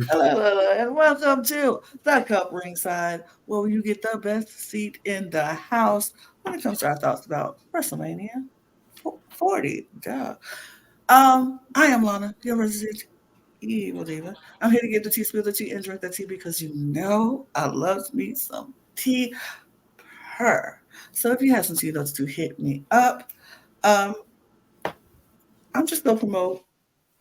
Hello, and welcome to the CUP Ringside, where you get the best seat in the house when it comes to our thoughts about WrestleMania 40. Duh. I am Lana, your resident evil diva. I'm here to get the tea, spill the tea, and drink the tea because you know I love me some tea. Her. So if you have some tea notes to hit me up, um, I'm just gonna promote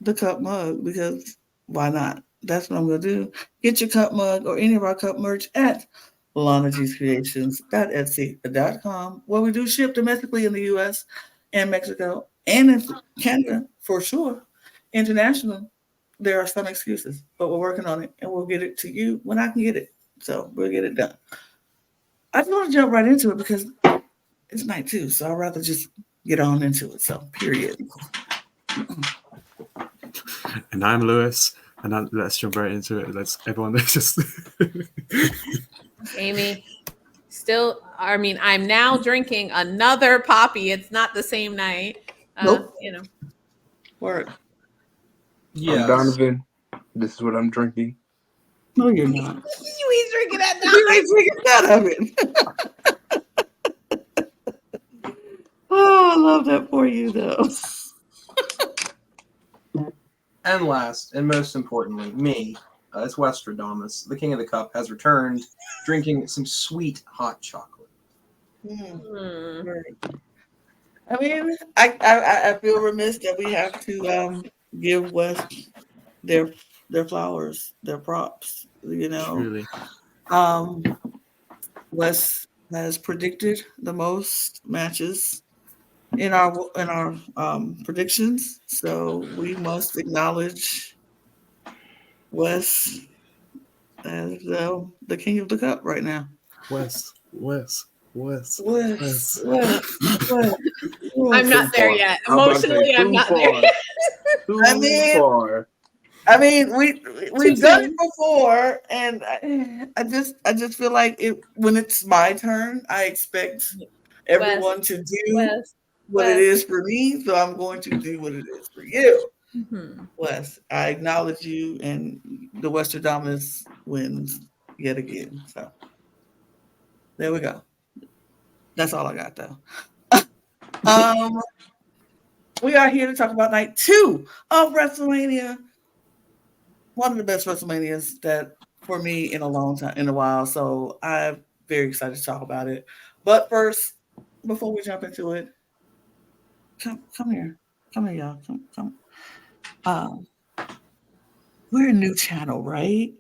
the cup mug because why not? That's what I'm gonna do. Get your cup mug or any of our cup merch at LanaGsCreations.etsy.com, where we do ship domestically in the US and Mexico and in Canada for sure. International, there are some excuses, but we're working on it and we'll get it to you when I can get it. So we'll get it done. I just want to jump right into it because it's night 2, so I'd rather just get on into it. So period. And I'm Lewis, and let's jump right into it. Let's everyone just. Amy, I'm now drinking another poppy. It's not the same night. Nope. Word. Yes. I'm Donovan. This is what I'm drinking. No, you're not. You ain't drinking that. You ain't drinking that of it. Oh, I love that for you, though. And last, and most importantly, me, it's Westradamus, the King of the Cup, has returned, drinking some sweet hot chocolate. I mean, I feel remiss that we have to give West their flowers, their props. You know, Truly. West has predicted the most matches in our predictions, so we must acknowledge Wes as the king of the cup right now. Wes. I'm not there yet. Emotionally, I'm not there. I mean, we've done it before, and I just feel like when it's my turn, I expect everyone to do what it is for me, so I'm going to do what it is for you. Mm-hmm. Wes, I acknowledge you, and the Westradamus wins yet again. So there we go. That's all I got, though. We are here to talk about night 2 of WrestleMania. One of the best WrestleManias that for me in a while. So I'm very excited to talk about it. But first, before we jump into it, come here, y'all. Come. We're a new channel, right?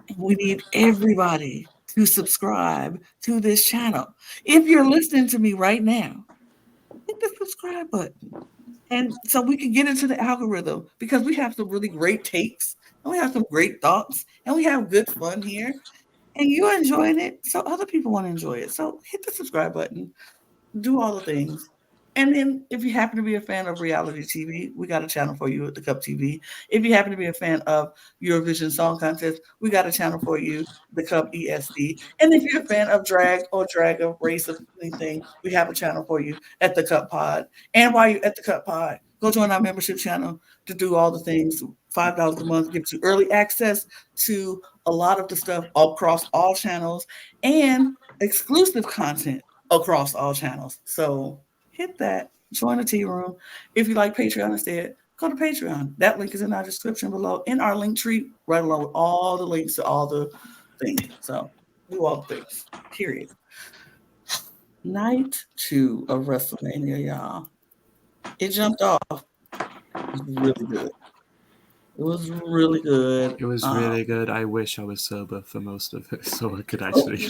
And we need everybody to subscribe to this channel. If you're listening to me right now, hit the subscribe button. And so we can get into the algorithm because we have some really great takes and we have some great thoughts and we have good fun here. And you're enjoying it, so other people want to enjoy it. So hit the subscribe button, do all the things. And then if you happen to be a fan of reality TV, we got a channel for you at the Cup TV. If you happen to be a fan of Eurovision Song Contest, we got a channel for you, the Cup ESD. And if you're a fan of drag or race or anything, we have a channel for you at the Cup Pod. And while you're at the Cup Pod, go join our membership channel to do all the things. $5 a month gives you early access to a lot of the stuff across all channels and exclusive content across all channels. So hit that, join the tea room. If you like Patreon instead, go to Patreon. That link is in our description below, in our link tree, right along with all the links to all the things. So do all the things, period. Night 2 of WrestleMania, y'all. It jumped off. It was really good. It was really good. It was really good. I wish I was sober for most of it, so I could actually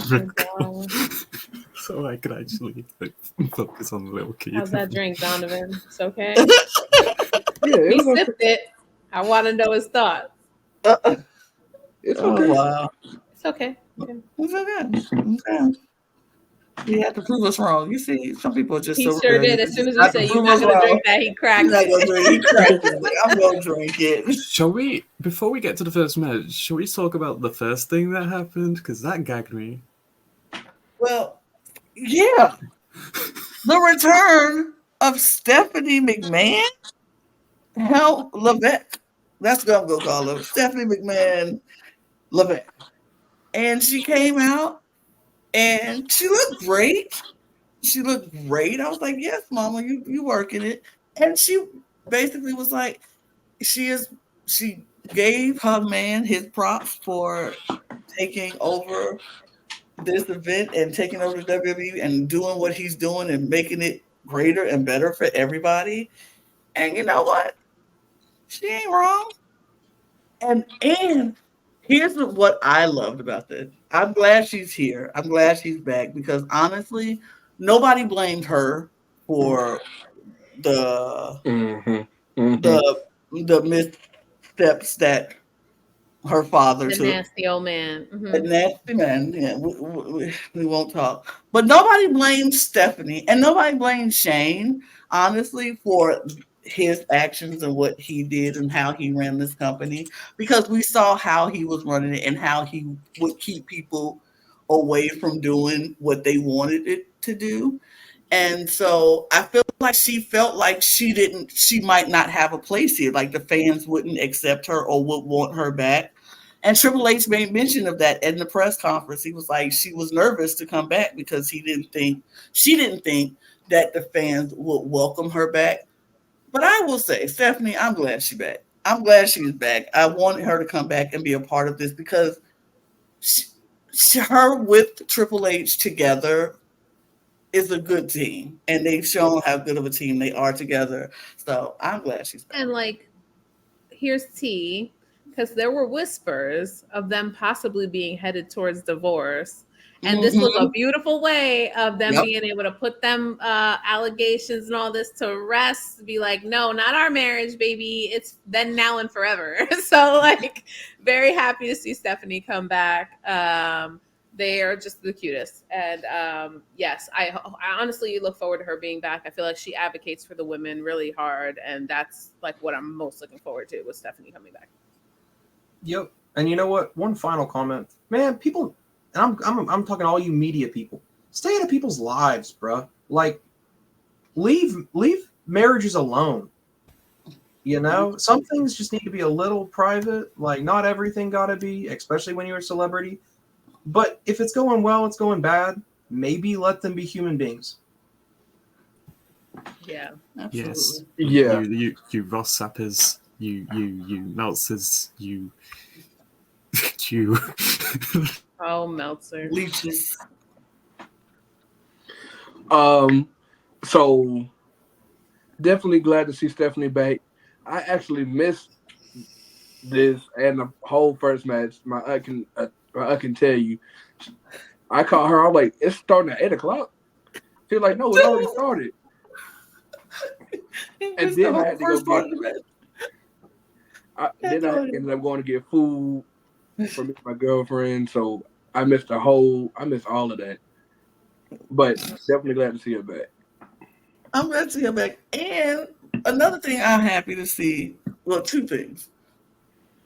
focus on the little kid. How's that drink, Donovan? It's okay. He sipped it. I want to know his thoughts. It's okay. Wow. It's okay. It's okay. He had to prove us wrong. You see, some people are just he sure did. As soon as we say you're not going to drink that, he cracked it. He cracked it. Like, I'm going to drink it. Shall we, before we get to the first match, shall we talk about the first thing that happened? Because that gagged me. Well, yeah. The return of Stephanie McMahon. Hell Levesque. That's what I'm gonna call her. Stephanie McMahon Levesque. And she came out and she looked great. She looked great. I was like, yes, mama, you working it. And she basically was like, she gave her man his props for taking over this event and taking over the WWE and doing what he's doing and making it greater and better for everybody. And you know what? She ain't wrong. And here's what I loved about this. I'm glad she's here. I'm glad she's back because honestly, nobody blamed her for the the missteps that her father The took. nasty old man. The nasty man. Yeah, we won't talk. But nobody blames Stephanie and nobody blames Shane, honestly, for his actions and what he did and how he ran this company because we saw how he was running it and how he would keep people away from doing what they wanted it to do. And so I feel like she felt like she might not have a place here. Like the fans wouldn't accept her or would want her back. And Triple H made mention of that in the press conference. He was like, she was nervous to come back because she didn't think that the fans would welcome her back. But I will say, Stephanie, I'm glad she's back. I'm glad she's back. I wanted her to come back and be a part of this because her with Triple H together is a good team. And they've shown how good of a team they are together. So I'm glad she's back. And like, here's T, because there were whispers of them possibly being headed towards divorce. And this was a beautiful way of them being able to put them allegations and all this to rest. Be like, no, not our marriage, baby. It's then, now, and forever. So, like, very happy to see Stephanie come back. They are just the cutest. And yes, I honestly look forward to her being back. I feel like she advocates for the women really hard. And that's like what I'm most looking forward to with Stephanie coming back. Yep. And you know what? One final comment. Man, people... And I'm talking to all you media people. Stay out of people's lives, bruh. Like, leave marriages alone. You know, some things just need to be a little private. Like, not everything gotta be, especially when you're a celebrity. But if it's going well, it's going bad. Maybe let them be human beings. Yeah, absolutely. Yes. Yeah. You Ross Sappers, you Meltzers, you. Oh, Meltzer. Leeches. So definitely glad to see Stephanie back. I actually missed this and the whole first match. My aunt can tell you. I called her. I'm like, it's starting at 8:00. She's like, no, it already started. And then I had to go get. Then I ended up going to get food for me and my girlfriend. So I missed all of that. But definitely glad to see her back. I'm glad to see her back. And another thing I'm happy to see, well, two things.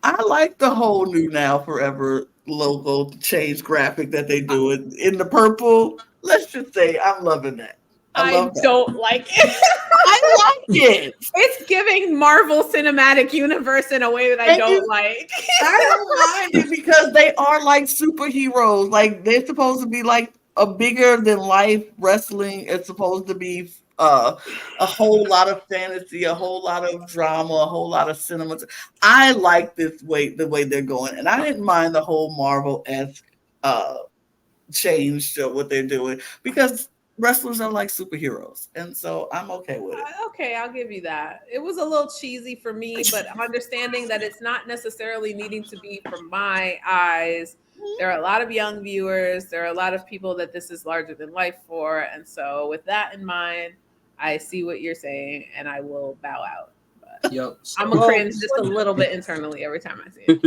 I like the whole New Now Forever logo change graphic that they do in the purple. Let's just say I'm loving that. I don't like it. I like it. It's giving Marvel Cinematic Universe in a way that I don't like. I don't mind it because they are like superheroes. Like they're supposed to be like a bigger than life wrestling. It's supposed to be a whole lot of fantasy, a whole lot of drama, a whole lot of cinema. I like the way they're going, and I didn't mind the whole Marvel-esque change to what they're doing because wrestlers are like superheroes, and so I'm okay with it. Okay, I'll give you that. It was a little cheesy for me, but understanding that it's not necessarily needing to be for my eyes. There are a lot of young viewers. There are a lot of people that this is larger than life for, and so with that in mind, I see what you're saying, and I will bow out. But yep. I'm a cringe just a little bit internally every time I see it.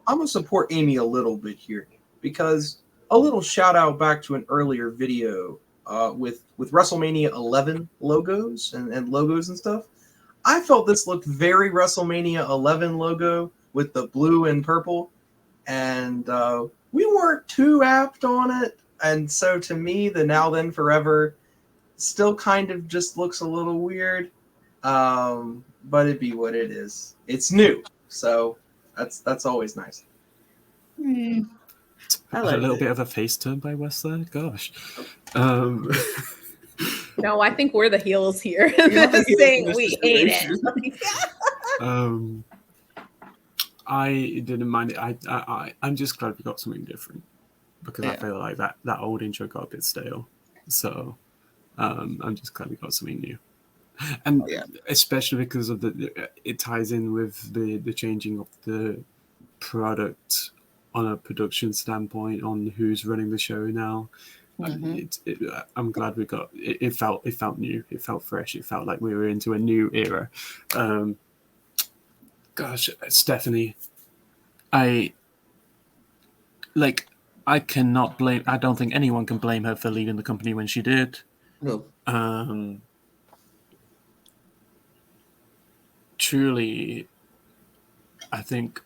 I'm gonna support Amy a little bit here because a little shout out back to an earlier video. With WrestleMania 11 logos and logos and stuff. I felt this looked very WrestleMania 11 logo with the blue and purple, and we weren't too apt on it. And so to me, the Now Then Forever still kind of just looks a little weird. but it be what it is. It's new, so that's always nice. I a like little it. bit of a face turn by West there. Gosh. No, I think we're the heels here. You're the heels Saying in this we hate situation. it. I didn't mind it. I'm just glad we got something different because I Yeah. feel like that old intro got a bit stale. So I'm just glad we got something new, and especially because of it ties in with the changing of the product on a production standpoint on who's running the show now. I'm glad we got it. It felt new. It felt fresh. It felt like we were into a new era. Gosh, Stephanie, I cannot blame. I don't think anyone can blame her for leaving the company when she did. No. Truly, I think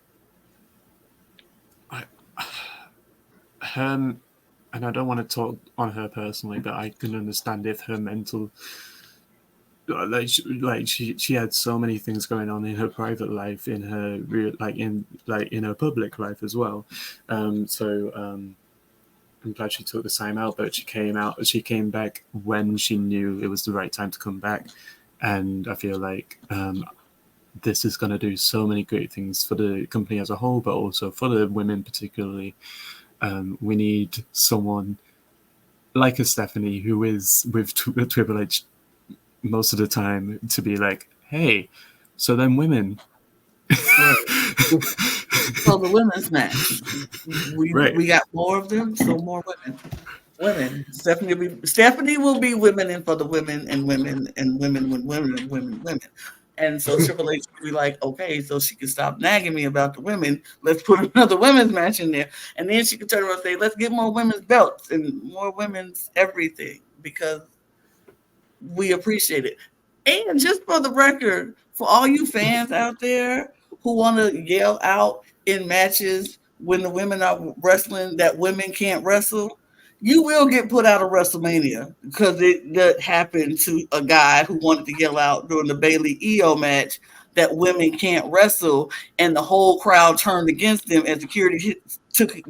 her, and I don't want to talk on her personally, but I can understand if her mental, she had so many things going on in her private life, in her real, in her public life as well. So I'm glad she took the time out, but she came back when she knew it was the right time to come back, and I feel like this is going to do so many great things for the company as a whole, but also for the women particularly. We need someone like a Stephanie who is with Triple H most of the time to be like, hey, so then women. So the women's match, we got more of them, so more women. Stephanie will be women in for the women and women and women when women and women. And so Triple H will be like, okay, so she can stop nagging me about the women. Let's put another women's match in there. And then she can turn around and say, let's get more women's belts and more women's everything because we appreciate it. And just for the record, for all you fans out there who want to yell out in matches when the women are wrestling that women can't wrestle, you will get put out of WrestleMania because that happened to a guy who wanted to yell out during the Baley EO match that women can't wrestle, and the whole crowd turned against him, and security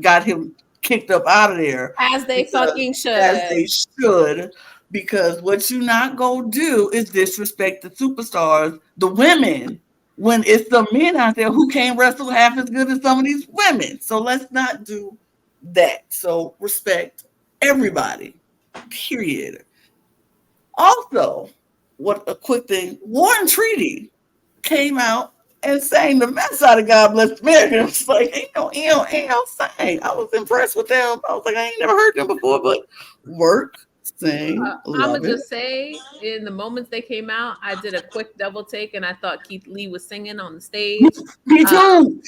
got him kicked up out of there. As they fucking should. As they should, because what you not gonna do is disrespect the superstars, the women, when it's the men out there who can't wrestle half as good as some of these women. So let's not do that. So respect everybody, period. Also, what a quick thing, Warren Treaty came out and sang the mess out of God Bless America. It was like, ain't no sing. I was impressed with them. I was like, I ain't never heard them before, but work, sing, I'm going to just say, in the moments they came out, I did a quick double take and I thought Keith Lee was singing on the stage. Me too.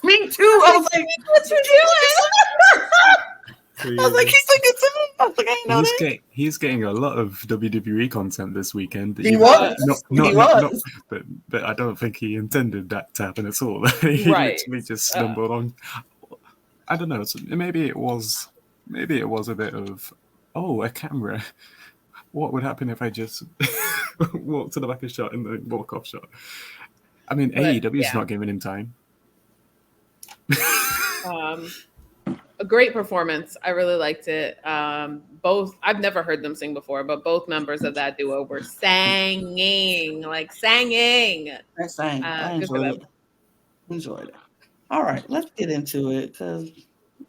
Me too. I was like, what you doing? I was like, he's singing to me. I was like, I ain't know that. He's getting a lot of WWE content this weekend. He was. But I don't think he intended that to happen at all. He literally just stumbled on. I don't know. Maybe it was a bit of, a camera. What would happen if I just walk to the back of the shot and then walk off shot? I mean, AEW's not giving him time. A great performance. I really liked it. Both, I've never heard them sing before, but both members of that duo were singing. I sang. I enjoyed it. All right, let's get into it because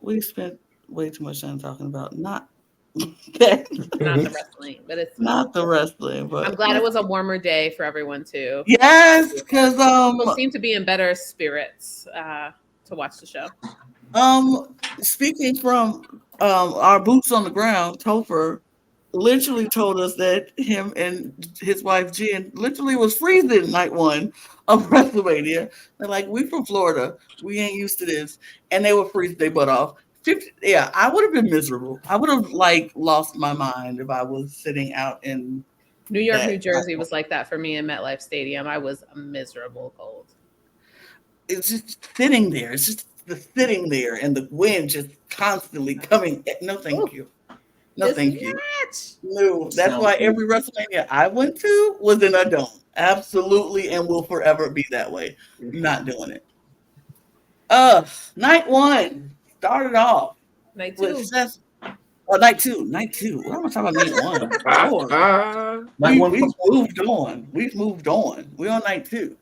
we spent way too much time talking about not the wrestling, but it's not the wrestling. But I'm glad it was a warmer day for everyone too. Yes, because people seem to be in better spirits to watch the show. Speaking from our boots on the ground, Topher literally told us that him and his wife Jen literally was freezing night one of WrestleMania. They're like, we from Florida, we ain't used to this, and they were freezing their butt off. I would have been miserable. I would have lost my mind if I was sitting out in New York, New Jersey was like that for me in MetLife Stadium. I was miserable cold. It's just sitting there. It's just sitting there and the wind just constantly coming. No, thank you. No, thank you. match? No, that's Sounds why good. every WrestleMania I went to was in a dome. Absolutely, and will forever be that way. Not doing it. Night one started off Night with 2. Seth. Night two. Why am I talking about night one? Lord, Night one we've plus one. moved on. We've moved on. We're on night 2.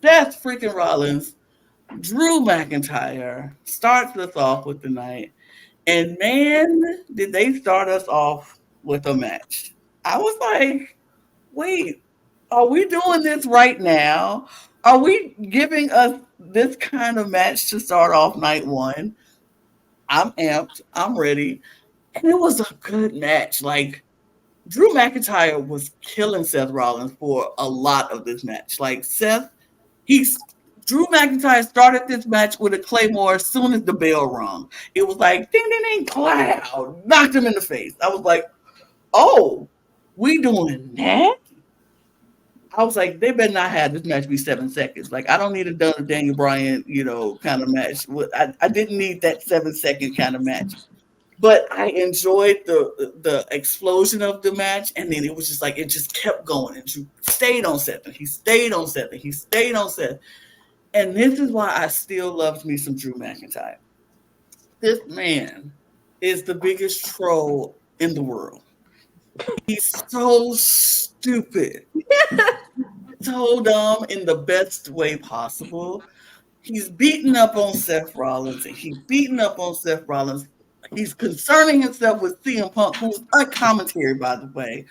Seth freaking Rollins, Drew McIntyre starts us off with the night. And man, did they start us off with a match. I was like, wait, are we doing this right now? Are we giving us this kind of match to start off night one? I'm amped. I'm ready. And it was a good match. Like, Drew McIntyre was killing Seth Rollins for a lot of this match. Like, Drew McIntyre started this match with a Claymore as soon as the bell rung. It was like, ding, ding, ding, cloud. Knocked him in the face. I was like, oh, we doing that? I was like, they better not have this match be 7 seconds. Like, I don't need a Daniel Bryan, kind of match. I didn't need that 7-second kind of match. But I enjoyed the explosion of the match, and then it was just like it just kept going, and Drew stayed on Seth, and he stayed on Seth, and he stayed on Seth. And this is why I still loved me some Drew McIntyre. This man is the biggest troll in the world. He's so stupid, so dumb in the best way possible. He's beating up on Seth Rollins, and he's beating up on Seth Rollins. He's concerning himself with CM Punk, who's a commentary, by the way.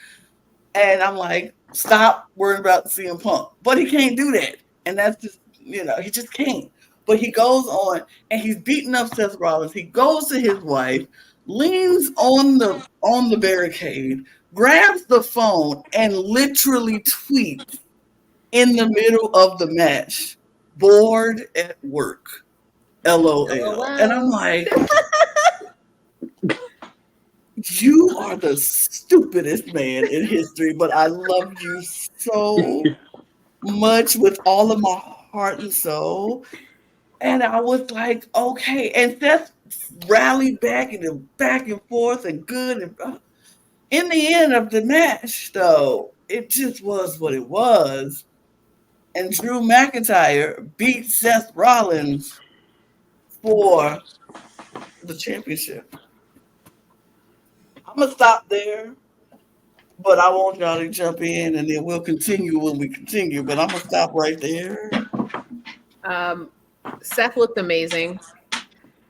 And I'm like, stop worrying about CM Punk. But he can't do that. And that's just, he just can't. But he goes on and he's beating up Seth Rollins. He goes to his wife, leans on the barricade, grabs the phone, and literally tweets in the middle of the match, bored at work. LOL. And I'm like, you are the stupidest man in history, but I love you so much with all of my heart and soul. And I was like, okay. And Seth rallied back and forth and good. And in the end of the match, though, it just was what it was. And Drew McIntyre beat Seth Rollins for the championship. I'm going to stop there, but I want y'all to jump in, and then we'll continue when we continue. But I'm going to stop right there. Seth looked amazing.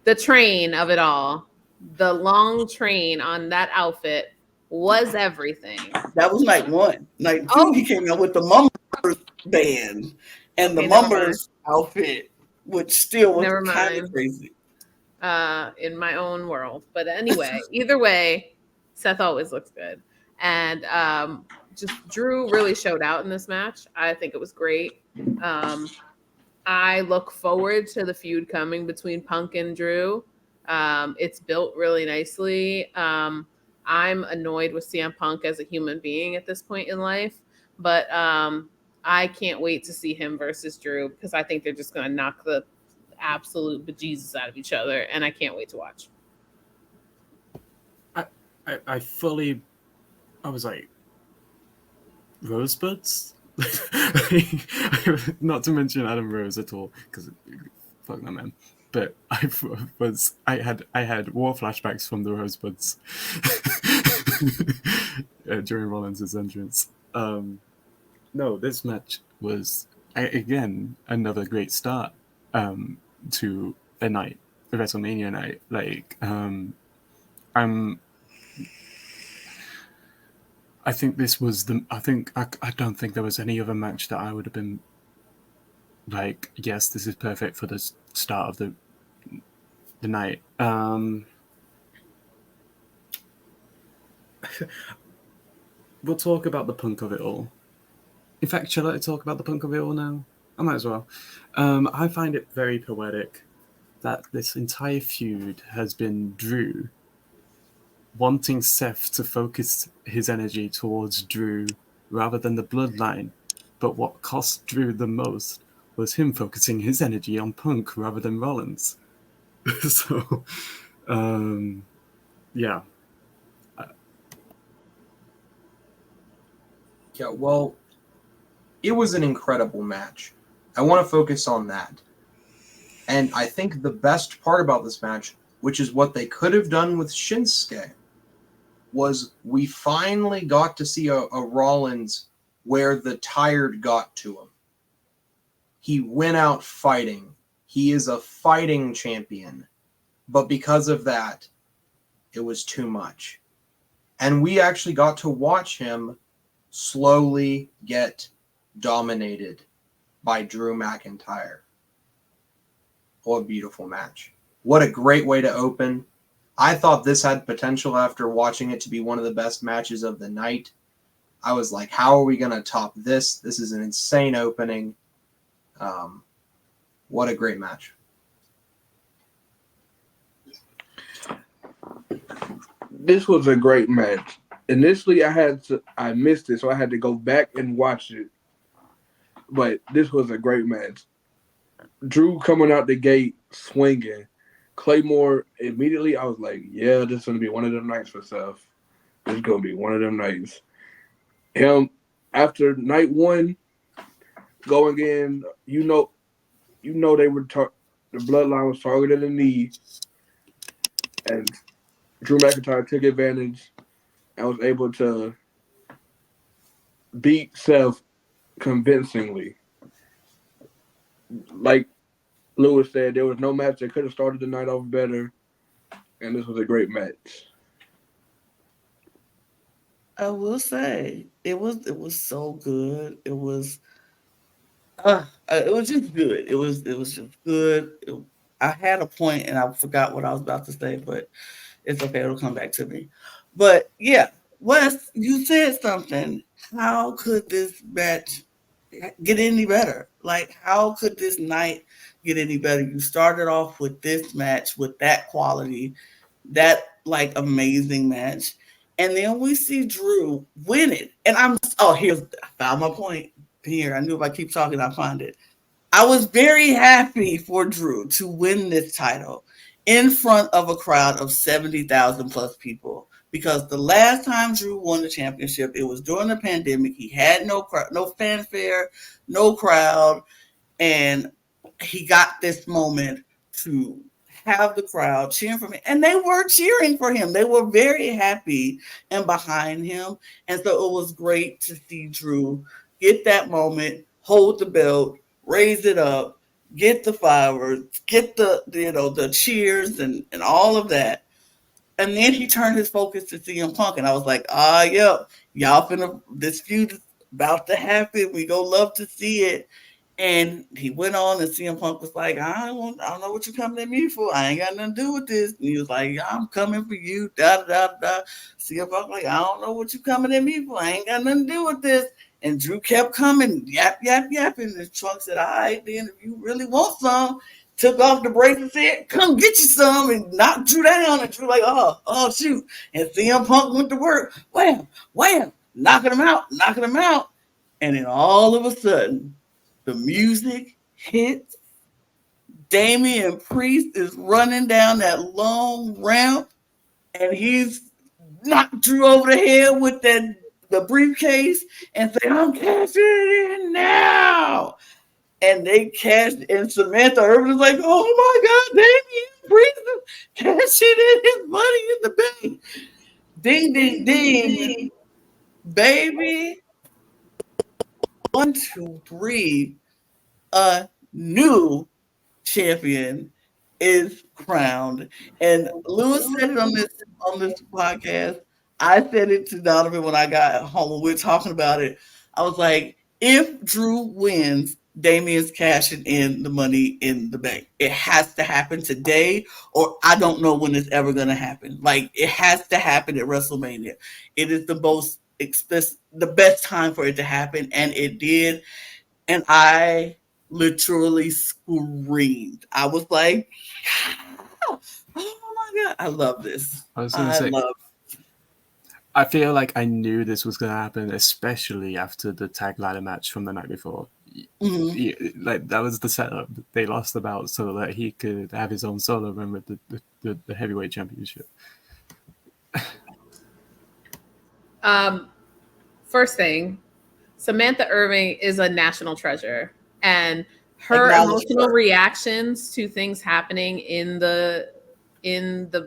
The train of it all, the long train on that outfit was everything. That was night 1. Night 2, he came out with the Mumbers band and the Mumbers outfit, which still was kind of crazy. In my own world. But anyway, either way, Seth always looks good. And just Drew really showed out in this match. I think it was great. I look forward to the feud coming between Punk and Drew. It's built really nicely. I'm annoyed with CM Punk as a human being at this point in life, but I can't wait to see him versus Drew because I think they're just going to knock the absolute bejesus out of each other, and I can't wait to watch. I was like, rosebuds? Not to mention Adam Rose at all, because fuck that man. But I had war flashbacks from the rosebuds during Rollins' entrance. No, this match was again another great start to a night, a WrestleMania night. Like I think this was I don't think there was any other match that I would have been like, yes, this is perfect for the start of the night. We'll talk about the Punk of it all. In fact, shall I talk about the Punk of it all now? I might as well. I find it very poetic that this entire feud has been Drew wanting Seth to focus his energy towards Drew rather than the bloodline. But what cost Drew the most was him focusing his energy on Punk rather than Rollins. So, yeah. Yeah, well, it was an incredible match. I want to focus on that. And I think the best part about this match, which is what they could have done with Shinsuke, was we finally got to see a Rollins where the tired got to him. He went out fighting. He is a fighting champion. But because of that, it was too much. And we actually got to watch him slowly get dominated by Drew McIntyre. What a beautiful match. What a great way to open. I thought this had potential after watching it to be one of the best matches of the night. I was like, how are we going to top this? This is an insane opening. What a great match. This was a great match. Initially, I missed it, so I had to go back and watch it. But this was a great match. Drew coming out the gate swinging. Claymore, immediately I was like, yeah, this is going to be one of them nights for Seth. This is going to be one of them nights. Him, after night one, going in, you know they were the bloodline was targeting the knee, and Drew McIntyre took advantage and was able to beat Seth convincingly. Like Lewis said, there was no match that could have started the night off better, and this was a great match. I will say it was so good. It was just good. It was just good. I had a point and I forgot what I was about to say, but it's okay. It'll come back to me. But yeah, Wes, you said something. How could this match get any better? Like, how could this night get any better? You started off with this match with that quality, that like amazing match. And then we see Drew win it. And I found my point here. I knew if I keep talking, I'll find it. I was very happy for Drew to win this title in front of a crowd of 70,000 plus people. Because the last time Drew won the championship, it was during the pandemic. He had no fanfare, no crowd, and he got this moment to have the crowd cheering for him. And they were cheering for him. They were very happy and behind him. And so it was great to see Drew get that moment, hold the belt, raise it up, get the fireworks, get the cheers and all of that. And then he turned his focus to CM Punk, and I was like, yep, y'all this feud is about to happen. We go love to see it. And he went on, and CM Punk was like, I don't know what you're coming at me for. I ain't got nothing to do with this. And he was like, I'm coming for you, da-da-da-da. CM Punk like, I don't know what you're coming at me for. I ain't got nothing to do with this. And Drew kept coming, yap, yap, yapping. And Trunk said, all right, then, if you really want some, took off the brace and said, come get you some, and knocked Drew down. And Drew like, oh, shoot. And CM Punk went to work. Wham, wham, knocking him out. And then all of a sudden, the music hits. Damian Priest is running down that long ramp, and he's knocked Drew over the head with the briefcase and say, I'm cashing it in now. And they cashed, and Samantha Irvin was like, oh my God, Damian Priest is cashing in his money in the bank. Ding, ding, ding. Baby. 1, 2, 3. A new champion is crowned. And Lewis said it on this podcast. I said it to Donovan when I got home when we were talking about it. I was like, if Drew wins, Damian's cashing in the money in the bank. It has to happen today, or I don't know when it's ever going to happen. Like, it has to happen at WrestleMania. It is the best time for it to happen, and it did. And I literally screamed. I was like, oh my God, I love this. I feel like I knew this was going to happen, especially after the tag ladder match from the night before. Mm-hmm. Like, that was the setup. They lost the belt so that he could have his own solo run with the heavyweight championship. First thing, Samantha Irving is a national treasure, and her emotional reactions to things happening in the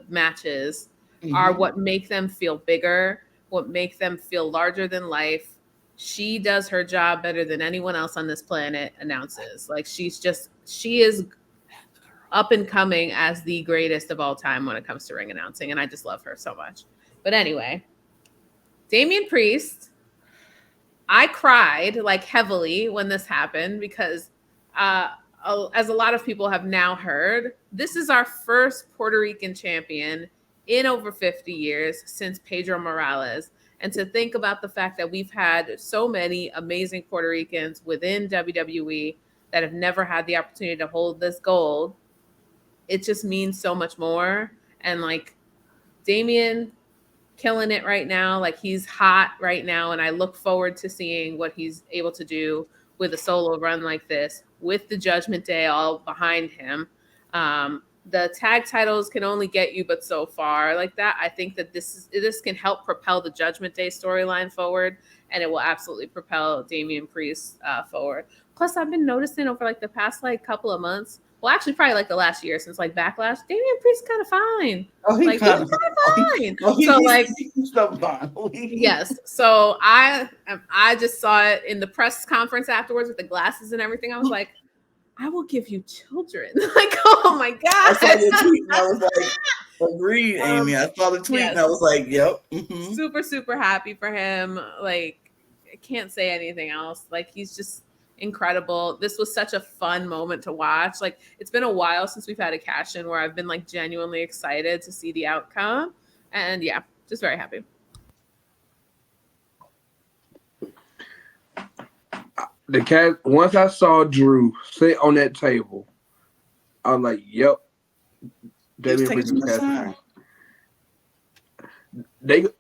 matches are what make them feel bigger, what make them feel larger than life. She does her job better than anyone else on this planet announces. Like she is up and coming as the greatest of all time when it comes to ring announcing, and I just love her so much. But anyway, Damian Priest, I cried like heavily when this happened because as a lot of people have now heard, this is our first Puerto Rican champion in over 50 years since Pedro Morales. And to think about the fact that we've had so many amazing Puerto Ricans within WWE that have never had the opportunity to hold this gold, it just means so much more. And like Damian killing it right now, like he's hot right now, and I look forward to seeing what he's able to do with a solo run like this with the Judgment Day all behind him. The tag titles can only get you but so far. Like that, I think that this can help propel the Judgment Day storyline forward, and it will absolutely propel Damian Priest forward. Plus, I've been noticing over like the past like couple of months, well, actually probably like the last year since like Backlash, Damian Priest kind of fine. Oh, he's kind of fine. So fine. Yes. So I just saw it in the press conference afterwards with the glasses and everything. I was like, I will give you children. Like, oh my God. I saw the tweet and I was like, agreed, Amy. I saw the tweet and I was like, yep. Mm-hmm. Super, super happy for him. Like, I can't say anything else. Like, he's just incredible. This was such a fun moment to watch. Like, it's been a while since we've had a cash in where I've been like genuinely excited to see the outcome. And yeah, just very happy. The cat. Once I saw Drew sit on that table, I was like, "Yep, Damian Priest is casting.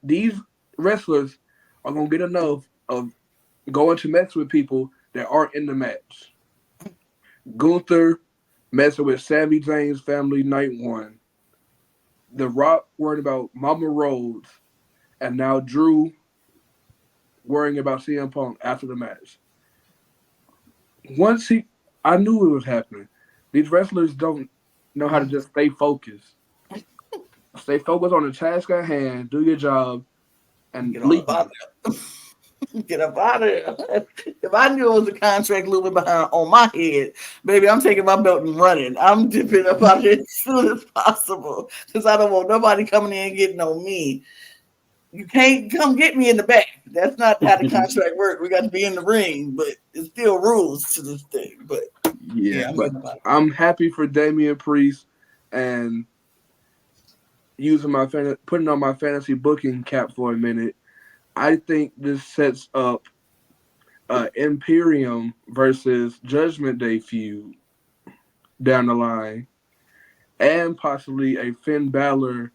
These wrestlers are gonna get enough of going to mess with people that aren't in the match. Gunther messing with Sami Zayn's family night one. The Rock worried about Mama Rhodes, and now Drew worrying about CM Punk after the match. I knew it was happening. These wrestlers don't know how to just stay focused. Stay focused on the task at hand, do your job, and leave. Get up out of there. If I knew it was a contract looming behind on my head, baby, I'm taking my belt and running. I'm dipping up out of here as soon as possible because I don't want nobody coming in and getting on me. You can't come get me in the back. That's not how the contract works. We got to be in the ring, but it's still rules to this thing. But I'm happy for Damian Priest and putting on my fantasy booking cap for a minute. I think this sets up Imperium versus Judgment Day feud down the line, and possibly a Finn Balor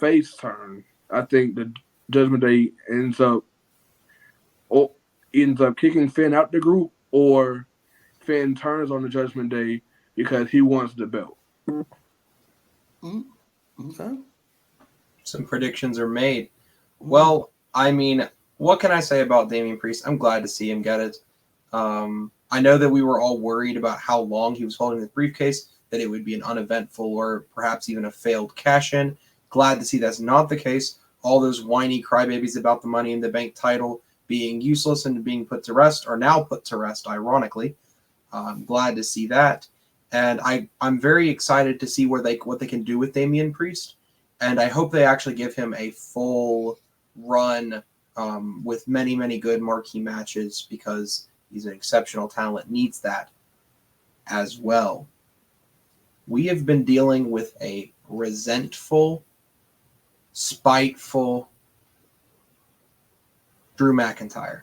face turn. I think the Judgment Day ends up kicking Finn out the group, or Finn turns on the Judgment Day because he wants the belt. Okay. Some predictions are made. Well, I mean, what can I say about Damian Priest? I'm glad to see him get it. I know that we were all worried about how long he was holding the briefcase, that it would be an uneventful or perhaps even a failed cash-in. Glad to see that's not the case. All those whiny crybabies about the Money in the Bank title being useless and being put to rest are now put to rest, ironically. I'm glad to see that. And I'm very excited to see what they can do with Damian Priest. And I hope they actually give him a full run with many, many good marquee matches because he's an exceptional talent, needs that as well. We have been dealing with a resentful, spiteful Drew McIntyre.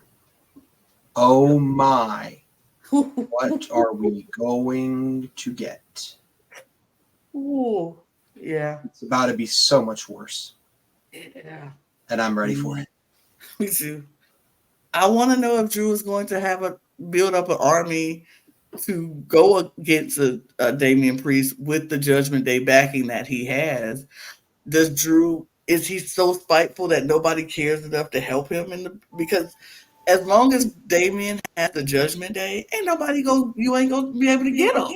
Oh my. What are we going to get? Ooh, yeah. It's about to be so much worse. Yeah. And I'm ready for it. Me too. I want to know if Drew is going to build up an army to go against Damian Priest with the Judgment Day backing that he has. Is he so spiteful that nobody cares enough to help him because as long as Damian has the Judgment Day, ain't nobody you ain't gonna be able to get him.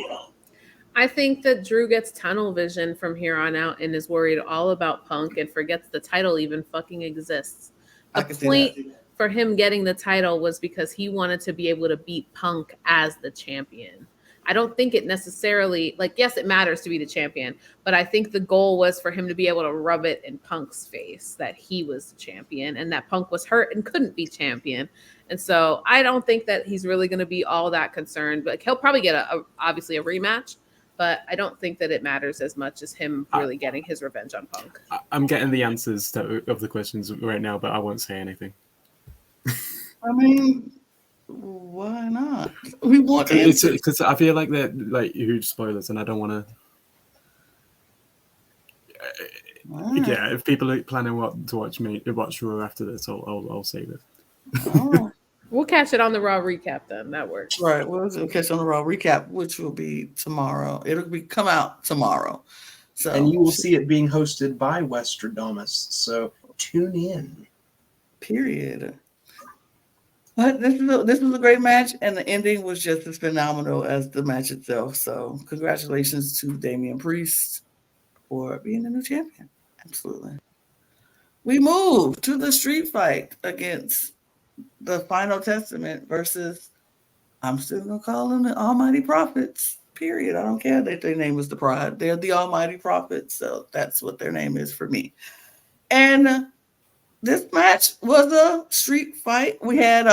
I think that Drew gets tunnel vision from here on out and is worried all about Punk and forgets the title even fucking exists. The point for him getting the title was because he wanted to be able to beat Punk as the champion. I don't think it necessarily, like, yes, it matters to be the champion, but I think the goal was for him to be able to rub it in Punk's face that he was the champion and that Punk was hurt and couldn't be champion. And so I don't think that he's really going to be all that concerned, but he'll probably get obviously a rematch, but I don't think that it matters as much as him really getting his revenge on Punk. I'm getting the answers of the questions right now, but I won't say anything. I mean, why not? We want answers. Because I feel like they're like huge spoilers, and I don't want to. Yeah, if people are planning to watch Raw after this, I'll save it. Oh. We'll catch it on the Raw recap then. That works. Right. We'll catch it on the Raw recap, which will be tomorrow. It'll come out tomorrow. So, and you will see it being hosted by Westradamus. So tune in. Period. But this was a great match, and the ending was just as phenomenal as the match itself. So congratulations to Damian Priest for being the new champion. Absolutely. We move to the street fight against the Final Testament versus, I'm still going to call them the Almighty Prophets, period. I don't care that their name is the Pride. They're the Almighty Prophets, so that's what their name is for me. And this match was a street fight. We had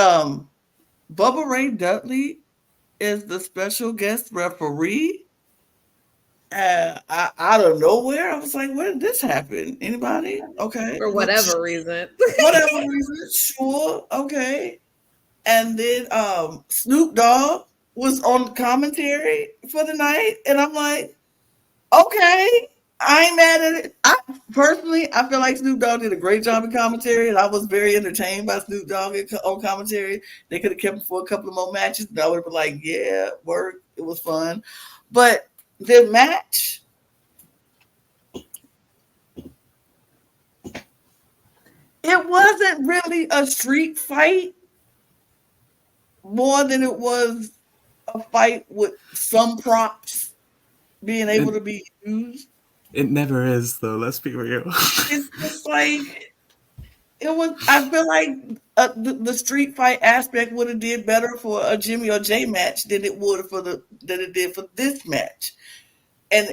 Bubba Ray Dudley is the special guest referee. Out of nowhere, I was like, "Where did this happen? Anybody? Okay, for whatever reason, sure, okay." And then Snoop Dogg was on commentary for the night, and I'm like, "Okay." I ain't mad at it. I feel like Snoop Dogg did a great job in commentary, and I was very entertained by Snoop Dogg on commentary. They could have kept him for a couple of more matches, but I would have been like, yeah, work. It was fun. But the match, it wasn't really a street fight more than it was a fight with some props being able to be used. It never is, though. Let's be real. It's just like it was. I feel like the street fight aspect would have did better for a Jimmy or Jay match than it would than it did for this match. And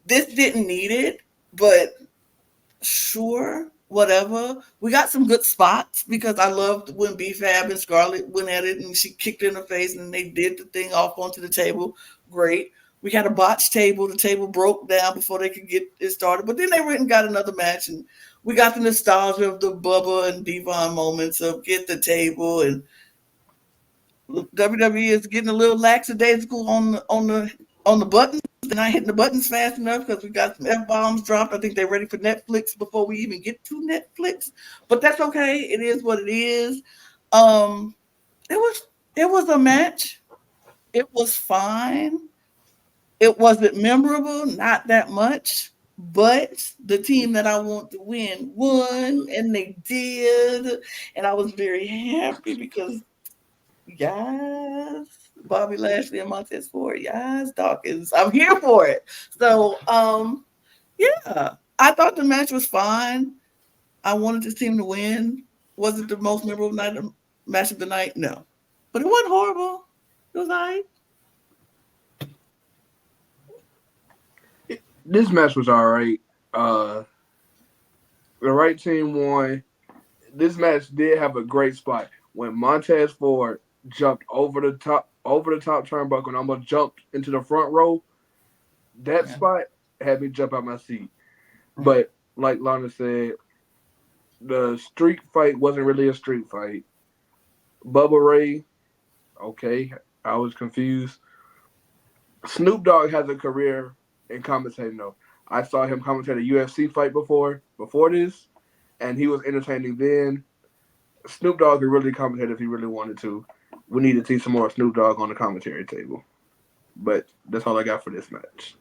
this didn't need it, but sure, whatever. We got some good spots because I loved when B-Fab and Scarlett went at it and she kicked her in the face and they did the thing off onto the table. Great. We had a botched table. The table broke down before they could get it started. But then they went and got another match. And we got the nostalgia of the Bubba and Devon moments of get the table. And WWE is getting a little lackadaisical on the buttons. They're not hitting the buttons fast enough because we got some F-bombs dropped. I think they're ready for Netflix before we even get to Netflix. But that's okay. It is what it is. It was a match. It was fine. It wasn't memorable, not that much, but the team that I want to win won, and they did. And I was very happy because, yes, Bobby Lashley and Montez Ford, yes, Dawkins, I'm here for it. So, yeah, I thought the match was fine. I wanted this team to win. Was it the most memorable match of the night? No. But it wasn't horrible. It was all right. This match was all right. The right team won. This match did have a great spot when Montez Ford jumped over the top turnbuckle and almost jumped into the front row. That spot had me jump out my seat. But like Lana said, the street fight wasn't really a street fight. Bubba Ray, okay, I was confused. Snoop Dogg has a career in commentating, though. I saw him commentate a UFC fight before this, and he was entertaining then. Snoop Dogg could really commentate if he really wanted to. We need to see some more Snoop Dogg on the commentary table. But that's all I got for this match.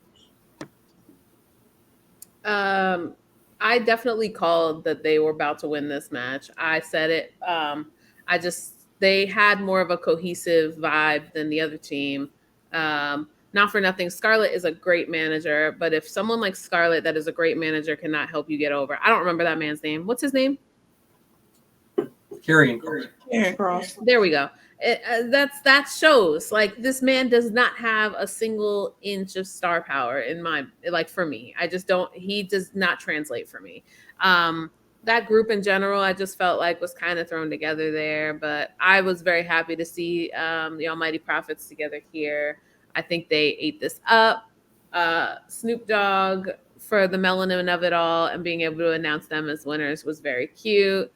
I definitely called that they were about to win this match. I said it. I just they had more of a cohesive vibe than the other team. Not for nothing, Scarlett is a great manager, but if someone like Scarlett that is a great manager cannot help you get over, I don't remember that man's name. What's his name? Karrion Kross. There we go. That shows like this man does not have a single inch of star power in my, like, for me. I just don't, he does not translate for me. That group in general, I just felt like was kind of thrown together there, but I was very happy to see the Almighty Prophets together here. I think they ate this up. Snoop Dogg for the melanin of it all and being able to announce them as winners was very cute.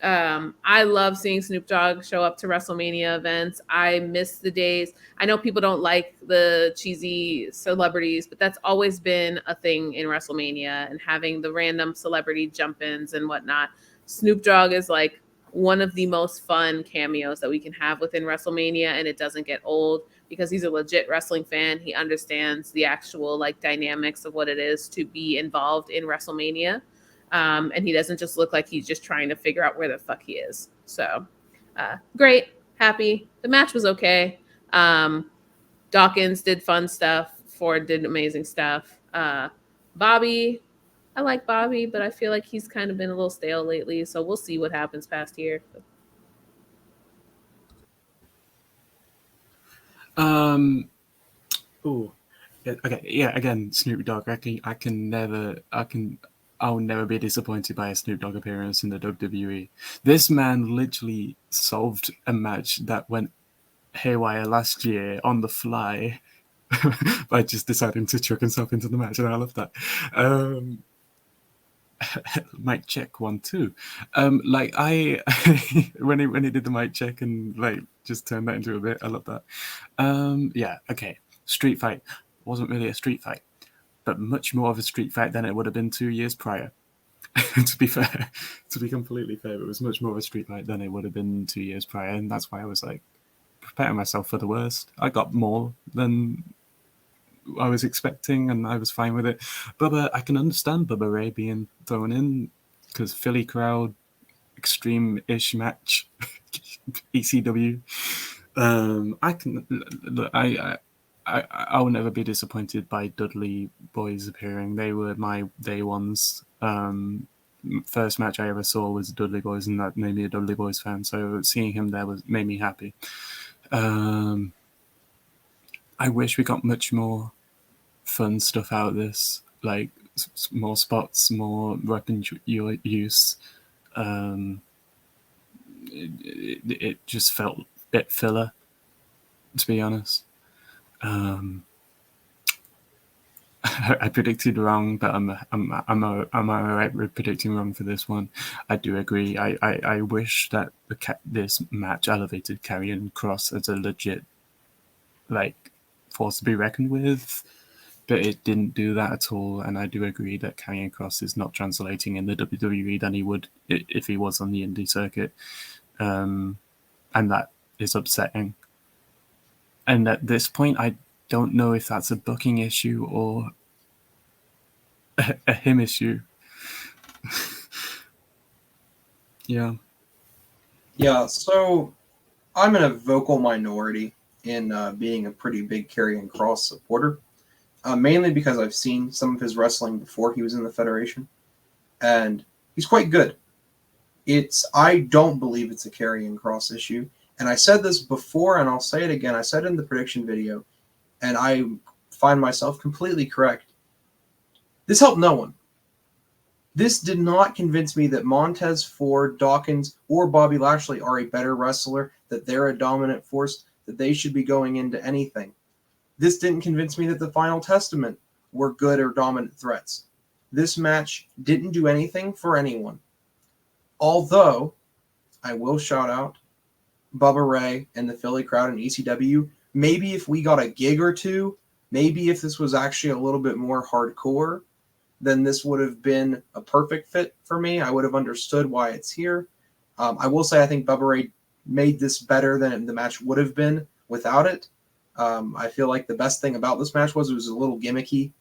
I love seeing Snoop Dogg show up to WrestleMania events. I miss the days. I know people don't like the cheesy celebrities, but that's always been a thing in WrestleMania, and having the random celebrity jump-ins and whatnot. Snoop Dogg is like one of the most fun cameos that we can have within WrestleMania, and it doesn't get old because he's a legit wrestling fan. He understands the actual like dynamics of what it is to be involved in WrestleMania. And he doesn't just look like he's just trying to figure out where the fuck he is. So great, happy. The match was okay. Dawkins did fun stuff. Ford did amazing stuff. Bobby, I like Bobby, but I feel like he's kind of been a little stale lately. So we'll see what happens past here. Oh, okay. Yeah. Again, Snoop Dogg. I'll never be disappointed by a Snoop Dogg appearance in the WWE. This man literally solved a match that went haywire last year on the fly by just deciding to chuck himself into the match, and I love that. Mic check 1 2. Like I when he did the mic check and like just turned that into a bit, I love that. Yeah, okay. Street fight wasn't really a street fight, but much more of a street fight than it would have been 2 years prior. To be fair, to be completely fair, it was much more of a street fight than it would have been 2 years prior, and that's why I was like preparing myself for the worst. I got more than I was expecting, and I was fine with it. Bubba, I can understand Bubba Ray being thrown in because Philly crowd, extreme-ish match, ECW. I will never be disappointed by Dudley Boys appearing. They were my day ones. First match I ever saw was Dudley Boys, and that made me a Dudley Boys fan. So seeing him there made me happy. I wish we got much more fun stuff out of this, like more spots, more weapon use. It just felt a bit filler, to be honest. I predicted wrong, but I'm alright with predicting wrong for this one. I do agree. I wish that this match elevated Karrion Kross as a legit like force to be reckoned with, but it didn't do that at all. And I do agree that Karrion Kross is not translating in the WWE than he would if he was on the indie circuit, and that is upsetting. And at this point, I don't know if that's a booking issue or a him issue. Yeah. Yeah, so I'm in a vocal minority in being a pretty big Karrion Kross supporter, mainly because I've seen some of his wrestling before he was in the Federation, and he's quite good. I don't believe it's a Karrion Kross issue, and I said this before, and I'll say it again. I said it in the prediction video, and I find myself completely correct. This helped no one. This did not convince me that Montez Ford, Dawkins, or Bobby Lashley are a better wrestler, that they're a dominant force, that they should be going into anything. This didn't convince me that the Final Testament were good or dominant threats. This match didn't do anything for anyone. Although, I will shout out Bubba Ray and the Philly crowd and ECW. Maybe if we got a gig or two, maybe if this was actually a little bit more hardcore, then this would have been a perfect fit for me. I would have understood why it's here. I will say I think Bubba Ray made this better than the match would have been without it. I feel like the best thing about this match was it was a little gimmicky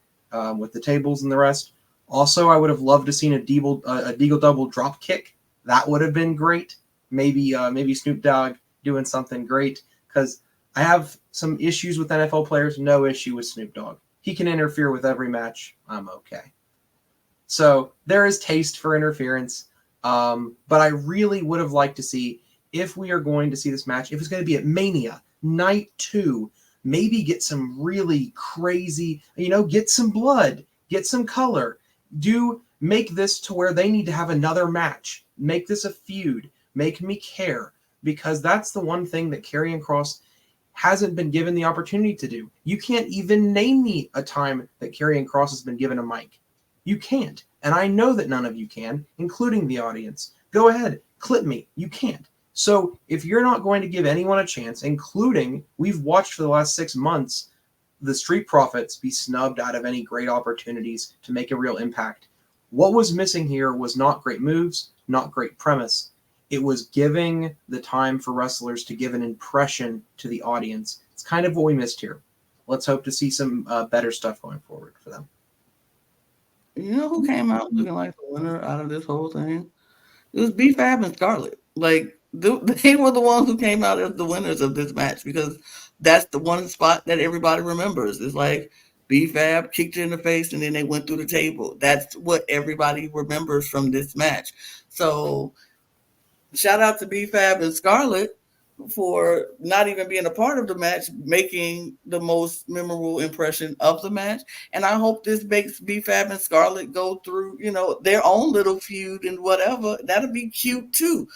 with the tables and the rest. Also, I would have loved to seen a Deagle Double drop kick. That would have been great. Maybe Snoop Dogg doing something great, because I have some issues with NFL players, no issue with Snoop Dogg. He can interfere with every match. I'm okay. So there is taste for interference, but I really would have liked to see, if we are going to see this match, if it's going to be at Mania, Night 2, maybe get some really crazy, get some blood, get some color. Make this to where they need to have another match. Make this a feud. Make me care. Because that's the one thing that Karrion Kross hasn't been given the opportunity to do. You can't even name me a time that Karrion Kross has been given a mic. You can't. And I know that none of you can, including the audience. Go ahead, clip me. You can't. So if you're not going to give anyone a chance, including, we've watched for the last 6 months, the Street Profits be snubbed out of any great opportunities to make a real impact. What was missing here was not great moves, not great premise. It was giving the time for wrestlers to give an impression to the audience. It's kind of what we missed here. Let's hope to see some better stuff going forward for them. You know who came out looking like the winner out of this whole thing? It was B-Fab and Scarlett. Like, they were the ones who came out as the winners of this match, because that's the one spot that everybody remembers. It's like B-Fab kicked her in the face and then they went through the table. That's what everybody remembers from this match. So shout out to B-Fab and Scarlett for not even being a part of the match, making the most memorable impression of the match. And I hope this makes B-Fab and Scarlett go through, their own little feud and whatever. That'll be cute too.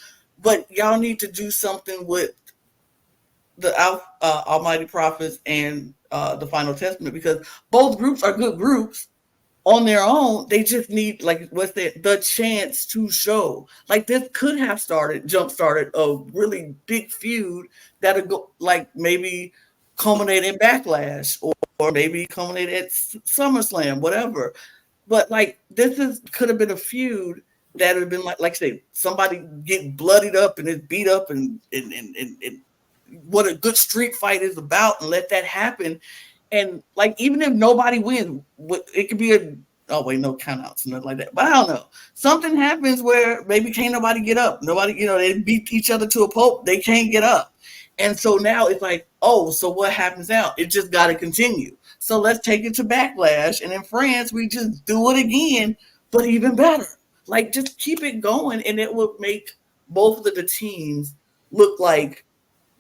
But y'all need to do something with the Almighty Prophets and the Final Testament, because both groups are good groups on their own. They just need, like, the chance to show. Like, this could have jump started a really big feud that'll go, like, maybe culminate in Backlash or maybe culminate at SummerSlam, whatever. But like, this could have been a feud that would have been like I say, somebody getting bloodied up and is beat up and what a good street fight is about, and let that happen. And like, even if nobody wins, it could be no countouts, nothing like that. But I don't know. Something happens where maybe can't nobody get up. Nobody, they beat each other to a pulp. They can't get up. And so now it's like, so what happens now? It just got to continue. So let's take it to Backlash. And in France, we just do it again, but even better. Like, just keep it going, and it will make both of the teams look like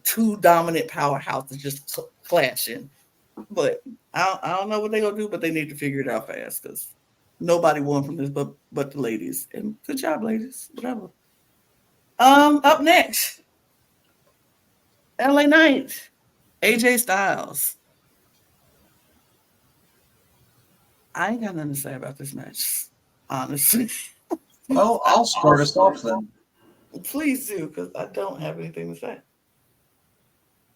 two dominant powerhouses just clashing. But I don't know what they're going to do, but they need to figure it out fast, because nobody won from this but the ladies. And good job, ladies. Whatever. Up next, LA Knight, AJ Styles. I ain't got nothing to say about this match, honestly. Well, I'll start us off then. Please do, because I don't have anything to say.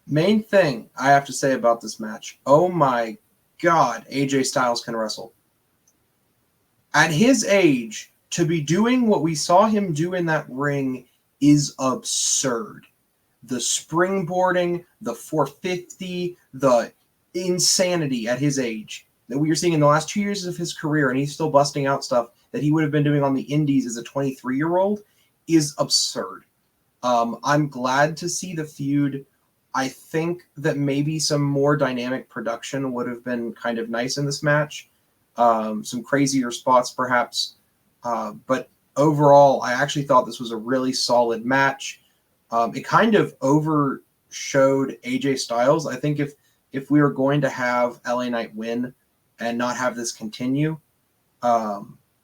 Main thing I have to say about this match, oh my God, AJ Styles can wrestle. At his age, to be doing what we saw him do in that ring is absurd. The springboarding, the 450, the insanity at his age that we are seeing in the last 2 years of his career, and he's still busting out stuff that he would have been doing on the indies as a 23-year-old is absurd. I'm glad to see the feud. I think that maybe some more dynamic production would have been kind of nice in this match. Some crazier spots, perhaps. But overall, I actually thought this was a really solid match. It kind of overshowed AJ Styles. I think if we were going to have LA Knight win and not have this continue,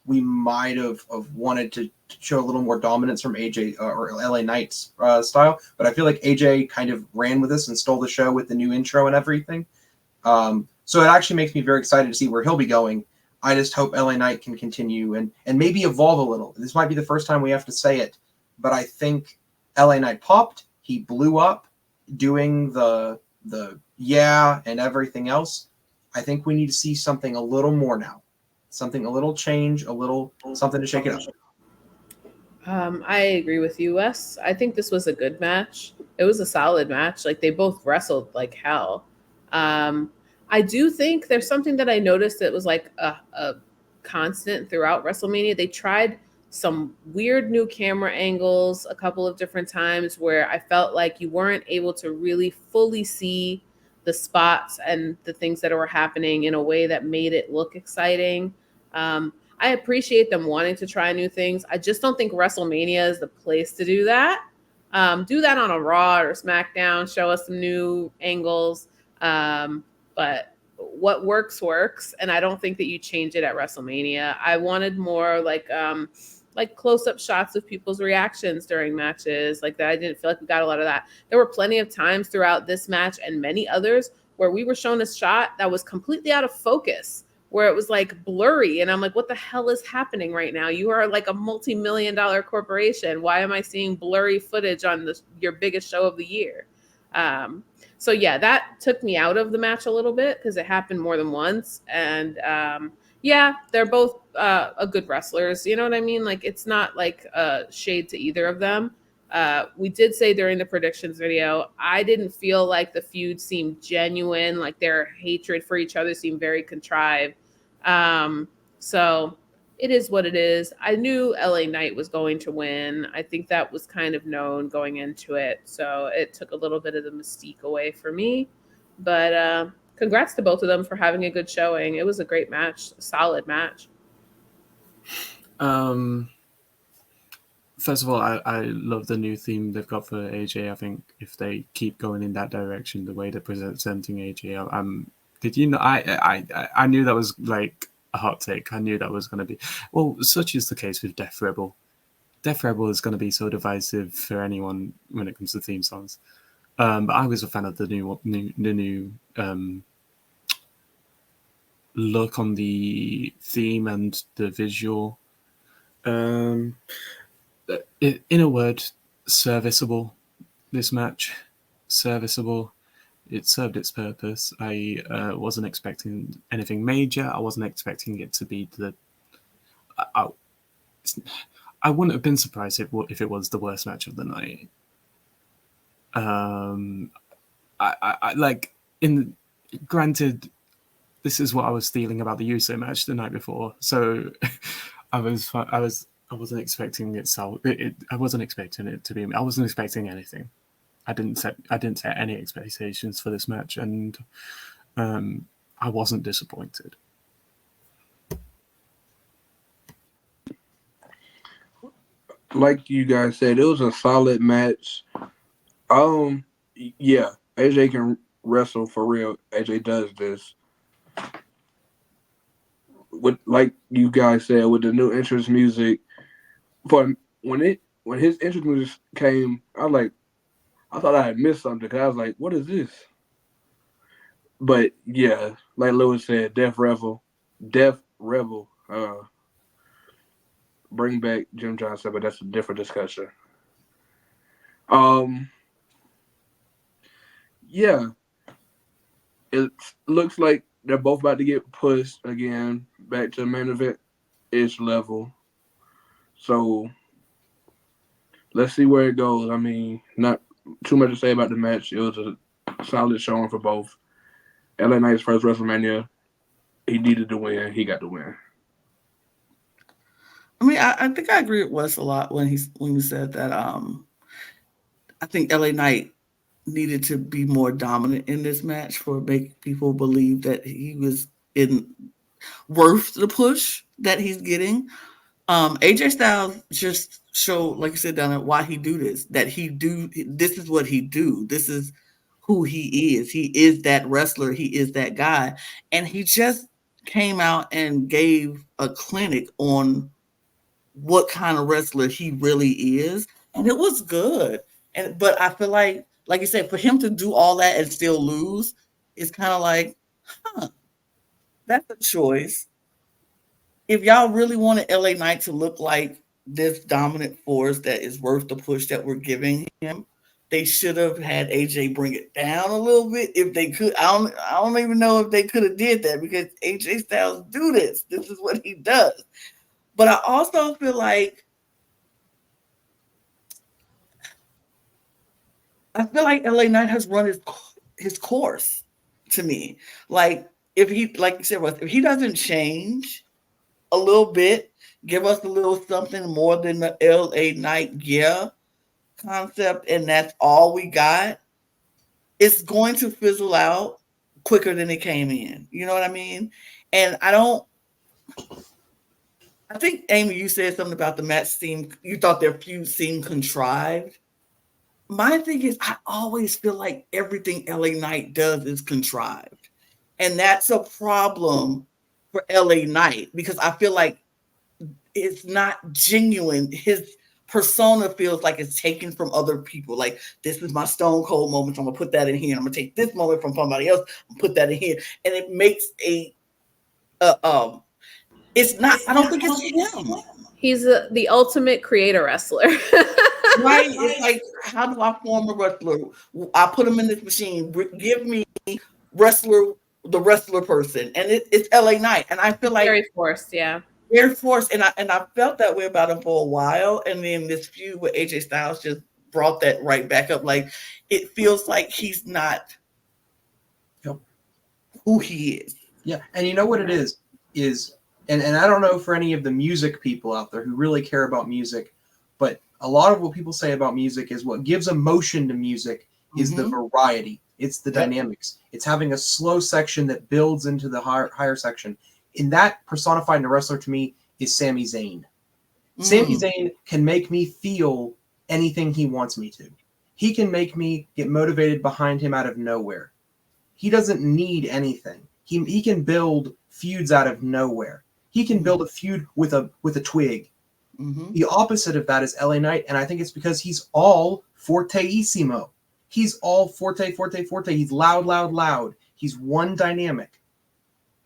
we might have wanted to show a little more dominance from AJ or LA Knight's style. But I feel like AJ kind of ran with this and stole the show with the new intro and everything. So it actually makes me very excited to see where he'll be going. I just hope LA Knight can continue and maybe evolve a little. This might be the first time we have to say it, but I think LA Knight popped. He blew up doing the yeah and everything else. I think we need to see something a little more now. Something a little change, something to shake it up. I agree with you, Wes. I think this was a good match. It was a solid match. Like, they both wrestled like hell. I do think there's something that I noticed that was like a constant throughout WrestleMania. They tried some weird new camera angles a couple of different times where I felt like you weren't able to really fully see the spots and the things that were happening in a way that made it look exciting. I appreciate them wanting to try new things. I just don't think WrestleMania is the place to do that. Do that on a Raw or SmackDown, show us some new angles. But what works, and I don't think that you change it at WrestleMania. I wanted more like close-up shots of people's reactions during matches like that. I didn't feel like we got a lot of that. There were plenty of times throughout this match and many others where we were shown a shot that was completely out of focus, where it was like blurry. And I'm like, what the hell is happening right now? You are like a multi-million-dollar corporation. Why am I seeing blurry footage on your biggest show of the year? So yeah, that took me out of the match a little bit because it happened more than once. And yeah, they're both a good wrestlers. You know what I mean? Like, it's not like a shade to either of them. We did say during the predictions video, I didn't feel like the feud seemed genuine. Like their hatred for each other seemed very contrived. So it is what it is. I knew LA Knight was going to win. I think that was kind of known going into it. So it took a little bit of the mystique away for me. But congrats to both of them for having a good showing. It was a great match, a solid match. First of all, I love the new theme they've got for AJ. I think if they keep going in that direction, the way they're presenting AJ, did you know? I knew that was like a hot take. I knew that was going to be. Well, such is the case with Death Rebel. Death Rebel is going to be so divisive for anyone when it comes to theme songs. But I was a fan of the new look on the theme and the visual. In a word, serviceable. This match, serviceable. It served its purpose. I wasn't expecting anything major. I wasn't expecting it to be I wouldn't have been surprised if it was the worst match of the night. Granted, this is what I was feeling about the USO match the night before. So I wasn't expecting it. I wasn't expecting it to be. I wasn't expecting anything. I didn't set any expectations for this match, and I wasn't disappointed. Like you guys said, it was a solid match. Yeah, AJ can wrestle for real. AJ does this. With, like you guys said, with the new entrance music, when his entrance music came, I thought I had missed something because I was like, what is this? But yeah, like Lewis said, Death Rebel, bring back Jim Johnson, but that's a different discussion. Yeah, it looks like they're both about to get pushed again back to the main event-ish level. So let's see where it goes. I mean, not too much to say about the match. It was a solid showing for both. LA Knight's first WrestleMania. He needed to win. He got the win. I mean, I think I agree with Wes a lot when he said that. I think LA Knight needed to be more dominant in this match for make people believe that he was worth the push that he's getting. AJ Styles just showed, like you said, Donna, why he do this. This is what he do. This is who he is. He is that wrestler. He is that guy. And he just came out and gave a clinic on what kind of wrestler he really is. And it was good. But I feel like you said, for him to do all that and still lose, it's kind of like, that's a choice. If y'all really wanted LA Knight to look like this dominant force that is worth the push that we're giving him, they should have had AJ bring it down a little bit if they could. I don't even know if they could have did that because AJ Styles do this. This is what he does. But I also feel like LA Knight has run his course to me. Like if he, like you said, if he doesn't change a little bit, give us a little something more than the LA Knight concept, and that's all we got, it's going to fizzle out quicker than it came in. You know what I mean? And I think, Amy, you said something about the match you thought their feud seemed contrived. My thing is, I always feel like everything LA Knight does is contrived. And that's a problem for LA Knight because I feel like it's not genuine. His persona feels like it's taken from other people. Like, this is my Stone Cold moment. So I'm going to put that in here. And I'm going to take this moment from somebody else and put that in here. And it makes it's not, I don't think it's him. He's the ultimate creator wrestler. Right? It's like, how do I form a wrestler? I put him in this machine. Give me the wrestler person. And it's LA Knight. And I feel like very forced, yeah. Very forced. And I felt that way about him for a while. And then this feud with AJ Styles just brought that right back up. Like, it feels like he's not who he is. Yeah. And you know what it is and I don't know for any of the music people out there who really care about music, but a lot of what people say about music is what gives emotion to music is the variety. It's the dynamics. It's having a slow section that builds into the higher section. And that personified in a wrestler to me is Sami Zayn. Sami Zayn can make me feel anything he wants me to. He can make me get motivated behind him out of nowhere. He doesn't need anything. He can build feuds out of nowhere. He can build a feud with a twig. The opposite of that is LA Knight, and I think it's because he's all forteissimo. He's all forte, forte, forte. He's loud, loud, loud. He's one dynamic.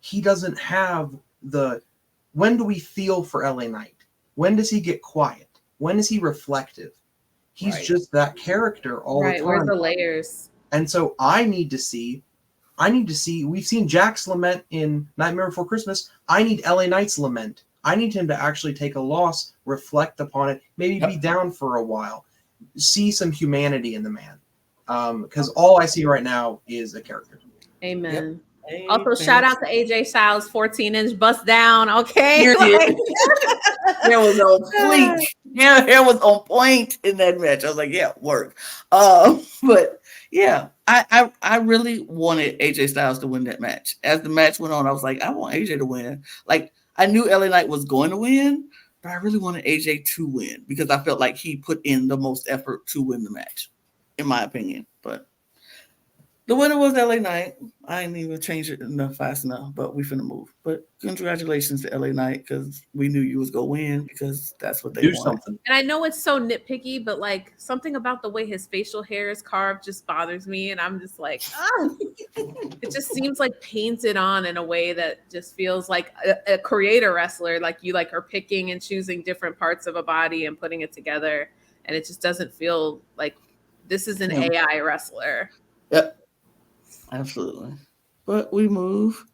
He doesn't have when do we feel for LA Knight? When does he get quiet? When is he reflective? He's just that character all the time. Where's the layers? And so I need to see, we've seen Jack's lament in Nightmare Before Christmas. I need LA Knight's lament. I need him to actually take a loss, reflect upon it, maybe be down for a while, see some humanity in the man. Because all I see right now is a character. Amen. Yep. Also, shout out to AJ Styles' 14-inch bust down. Okay, there was on point. Yeah, it was on point in that match. I was like, yeah, work. But yeah, I really wanted AJ Styles to win that match. As the match went on, I was like, I want AJ to win. Like, I knew LA Knight was going to win, but I really wanted AJ to win because I felt like he put in the most effort to win the match, in my opinion. But the winner was LA Knight. I didn't even change it enough fast enough, but we finna move. But congratulations to LA Knight because we knew you was gonna win because that's what they do wanted. Something. And I know it's so nitpicky, but like something about the way his facial hair is carved just bothers me, and I'm just like, it just seems like painted on in a way that just feels like a creator wrestler, like you like are picking and choosing different parts of a body and putting it together, and it just doesn't feel like this is an AI wrestler. Yep. Absolutely. But we move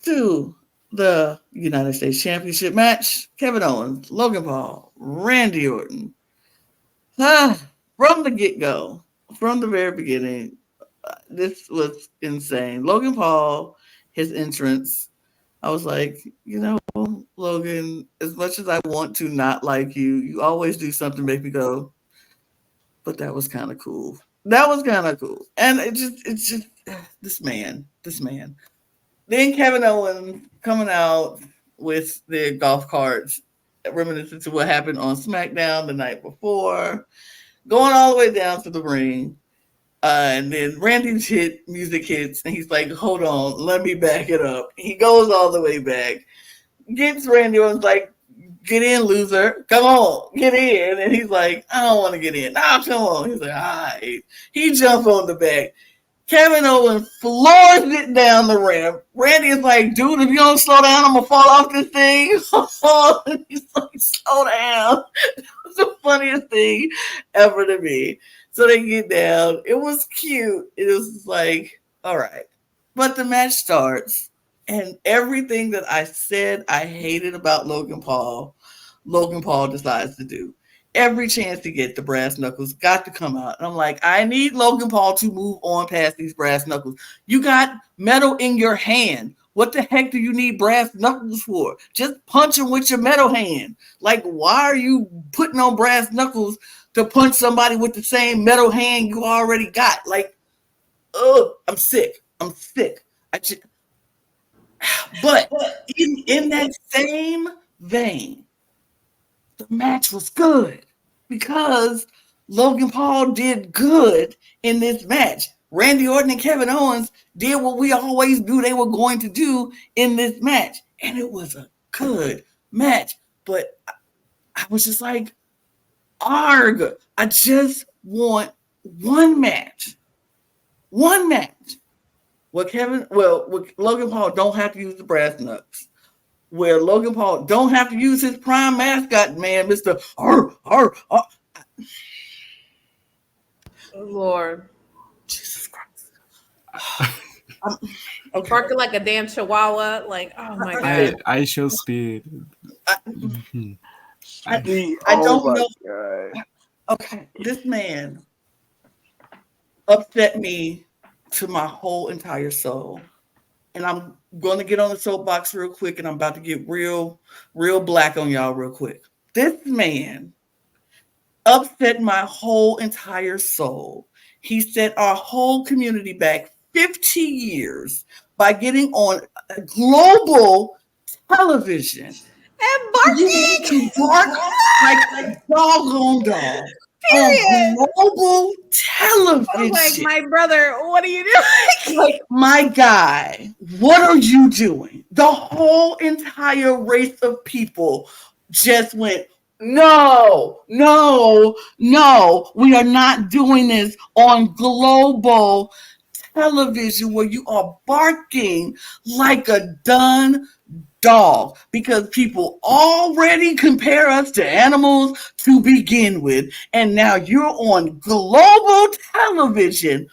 to the United States Championship match. Kevin Owens, Logan Paul, Randy Orton. From the get-go, from the very beginning, this was insane. Logan Paul, his entrance, I was like, you know, Logan, as much as I want to not like you, you always do something to make me go, but that was kind of cool. That was kind of cool. And it's just this man. Then Kevin Owens coming out with their golf carts, reminiscent to what happened on SmackDown the night before, going all the way down to the ring. And then Randy's music hits, and he's like, hold on, let me back it up. He goes all the way back, gets Randy Orton's like, get in, loser. Come on, get in. And he's like, I don't want to get in. Nah, come on. He's like, all right. He jumps on the back. Kevin Owens floors it down the ramp. Randy is like, dude, if you don't slow down, I'm going to fall off this thing. He's like, slow down. It was the funniest thing ever to me. So they get down. It was cute. It was like, all right. But the match starts. And everything that I said I hated about Logan Paul decides to do. Every chance to get the brass knuckles got to come out. And I'm like, I need Logan Paul to move on past these brass knuckles. You got metal in your hand. What the heck do you need brass knuckles for? Just punch him with your metal hand. Like, why are you putting on brass knuckles to punch somebody with the same metal hand you already got? Like, I'm sick. But in that same vein, the match was good because Logan Paul did good in this match. Randy Orton and Kevin Owens did what we always knew they were going to do in this match. And it was a good match. But I was just like, arg, I just want one match. One match. Where Logan Paul don't have to use the brass knucks. Where Logan Paul don't have to use his prime mascot, man, Mr. Lord. Jesus Christ. Okay. Barking like a damn chihuahua. Like, oh my God. I show speed. I don't know. God. Okay, this man upset me to my whole entire soul. And I'm going to get on the soapbox real quick, and I'm about to get real black on y'all real quick. This man upset my whole entire soul. He set our whole community back 50 years by getting on a global television. And barking. You bark like a doggone dog. Period. On global television. Like, my brother, what are you doing? Like, my guy, what are you doing? The whole entire race of people just went, no, we are not doing this on global television where you are barking like a done dog, because people already compare us to animals to begin with, and now you're on global television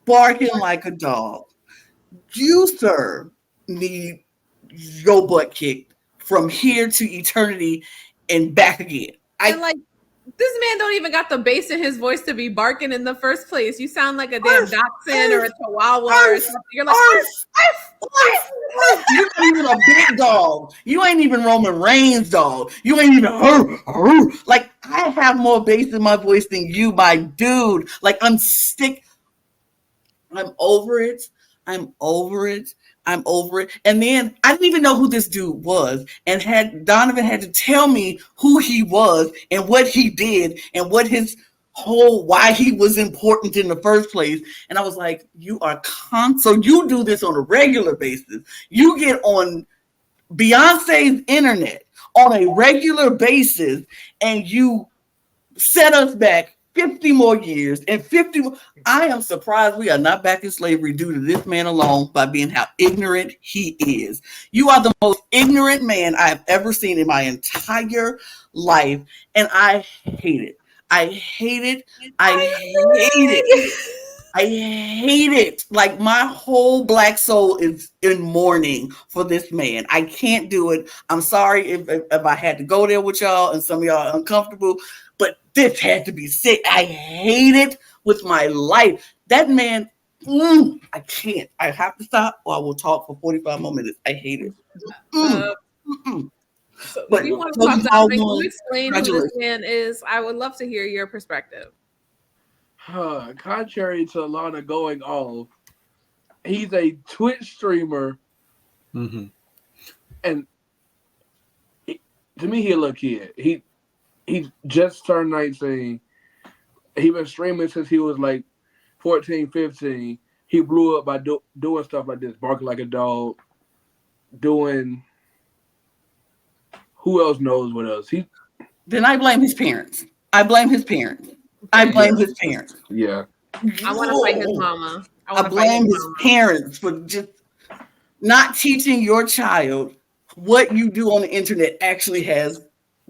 barking like a dog. You, sir, need your butt kicked from here to eternity and back again. And like, this man don't even got the bass in his voice to be barking in the first place. You sound like a damn dachshund or a chihuahua or something. You're like, you're not even a big dog. You ain't even Roman Reigns dog. You ain't even like, I have more bass in my voice than you, my dude. Like, I'm sick. I'm over it. And then I didn't even know who this dude was, and Donovan had to tell me who he was and what he did and what his why he was important in the first place. And I was like, so you do this on a regular basis. You get on Beyonce's internet on a regular basis and you set us back 50 more years and 50 more. I am surprised we are not back in slavery due to this man alone, by being how ignorant he is. You are the most ignorant man I have ever seen in my entire life, and I hate it. I hate it. Like, my whole black soul is in mourning for this man. I can't do it. I'm sorry if I had to go there with y'all and some of y'all are uncomfortable, but this had to be said. I hate it with my life. That man, I can't. I have to stop or I will talk for 45 more minutes. I hate it. So if you want to talk about, can you explain who this man is? I would love to hear your perspective. Contrary to Lana going off, he's a Twitch streamer, and to me, he a little kid. He just turned 19. He been streaming since he was like 14, 15. He blew up by doing stuff like this, barking like a dog, doing. Who else knows what else? Then I blame his parents. I blame his parents. Yeah. I want to fight his mama. I blame his parents for just not teaching your child what you do on the internet actually has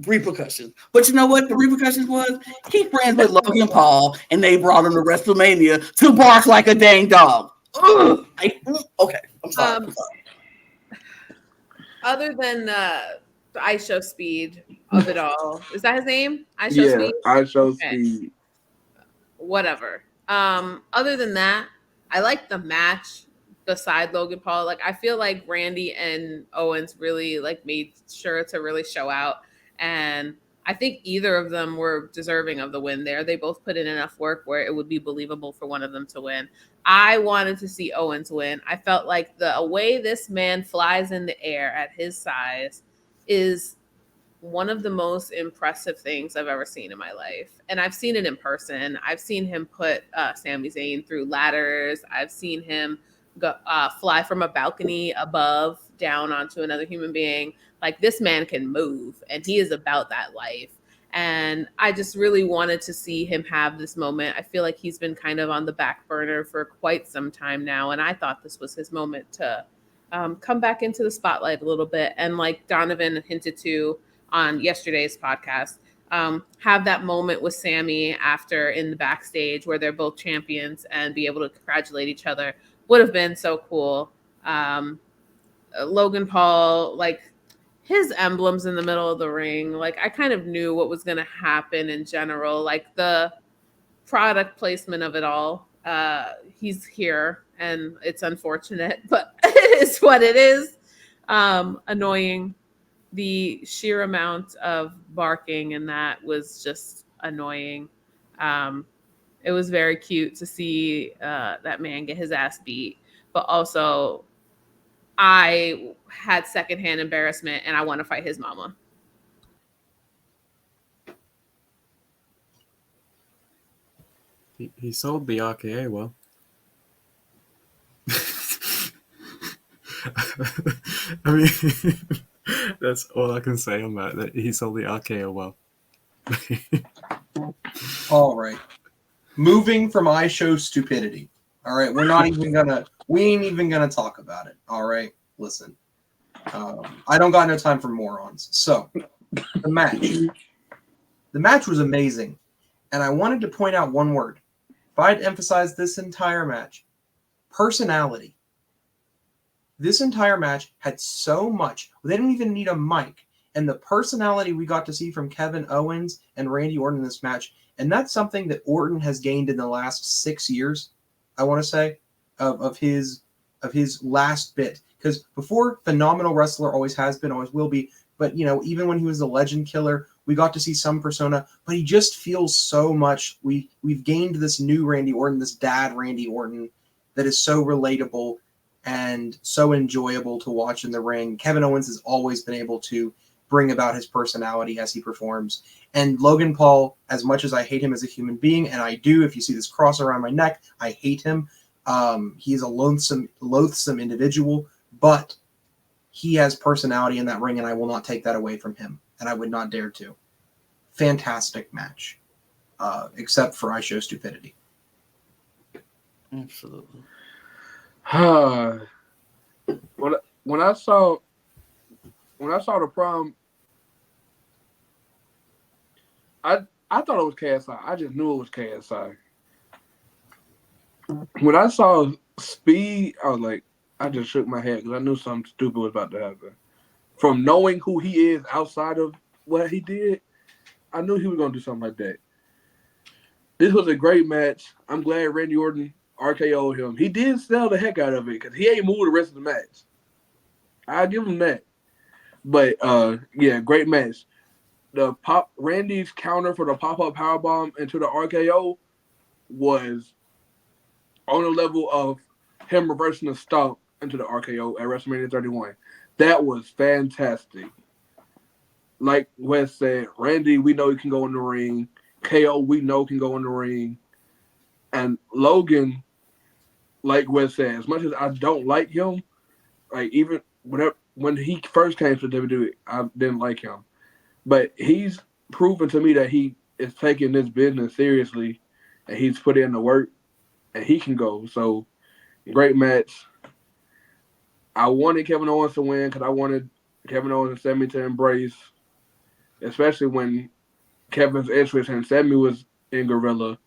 repercussions. But you know what the repercussions was? He friends with Logan Paul, and they brought him to WrestleMania to bark like a dang dog. Okay, I'm sorry. Other than I Show Speed of it all, is that his name? I Show Speed. I Show Speed. Whatever. Other than that, I like the match. beside Logan Paul. Like, I feel like Randy and Owens really like made sure to really show out, and I think either of them were deserving of the win there. They both put in enough work where it would be believable for one of them to win. I wanted to see Owens win. I felt like the way this man flies in the air at his size is one of the most impressive things I've ever seen in my life. And I've seen it in person. I've seen him put Sami Zayn through ladders. I've seen him go, fly from a balcony above down onto another human being. Like, this man can move, and he is about that life. And I just really wanted to see him have this moment. I feel like he's been kind of on the back burner for quite some time now, and I thought this was his moment to come back into the spotlight a little bit. And like Donovan hinted to on yesterday's podcast, have that moment with Sami after in the backstage where they're both champions and be able to congratulate each other would have been so cool. Logan Paul, like, his emblems in the middle of the ring, like, I kind of knew what was going to happen in general, like the product placement of it all. He's here, and it's unfortunate, but it is what it is. Annoying. The sheer amount of barking and that was just annoying. It was very cute to see that man get his ass beat, but also I had secondhand embarrassment and I want to fight his mama. He sold the RKA well. I mean, that's all I can say on that. That he sold the RKO well. All right. Moving from I show stupidity. All right. We ain't even gonna talk about it. All right. Listen. I don't got no time for morons. So the match was amazing. And I wanted to point out one word. If I'd emphasize this entire match, personality. This entire match had so much. They didn't even need a mic. And the personality we got to see from Kevin Owens and Randy Orton in this match, and that's something that Orton has gained in the last 6 years, I want to say, of his last bit. Because before, phenomenal wrestler, always has been, always will be. But, you know, even when he was the legend killer, we got to see some persona. But he just feels so much. We've gained this new Randy Orton, this dad Randy Orton, that is so relatable and so enjoyable to watch in the ring. Kevin Owens has always been able to bring about his personality as he performs. And Logan Paul, as much as I hate him as a human being, and I do, if you see this cross around my neck, I hate him. He is a loathsome individual, but he has personality in that ring, and I will not take that away from him, and I would not dare to. Fantastic match, except for I show stupidity. Absolutely. When I saw the problem, I thought it was KSI. I just knew it was KSI. When I saw Speed, I was like, I just shook my head because I knew something stupid was about to happen. From knowing who he is outside of what he did, I knew he was going to do something like that. This was a great match. I'm glad Randy Orton RKO'd him. He did sell the heck out of it because he ain't moved the rest of the match. I'll give him that. But, yeah, great match. Randy's counter for the pop-up powerbomb into the RKO was on the level of him reversing the stomp into the RKO at WrestleMania 31. That was fantastic. Like Wes said, Randy, we know he can go in the ring. KO, we know can go in the ring. And Logan, like Wes said, as much as I don't like him, like even when he first came to WWE, I didn't like him. But he's proven to me that he is taking this business seriously and he's put in the work and he can go. So, great match. I wanted Kevin Owens to win because I wanted Kevin Owens and Sami to embrace, especially when Kevin's entrance and Sami was in Gorilla.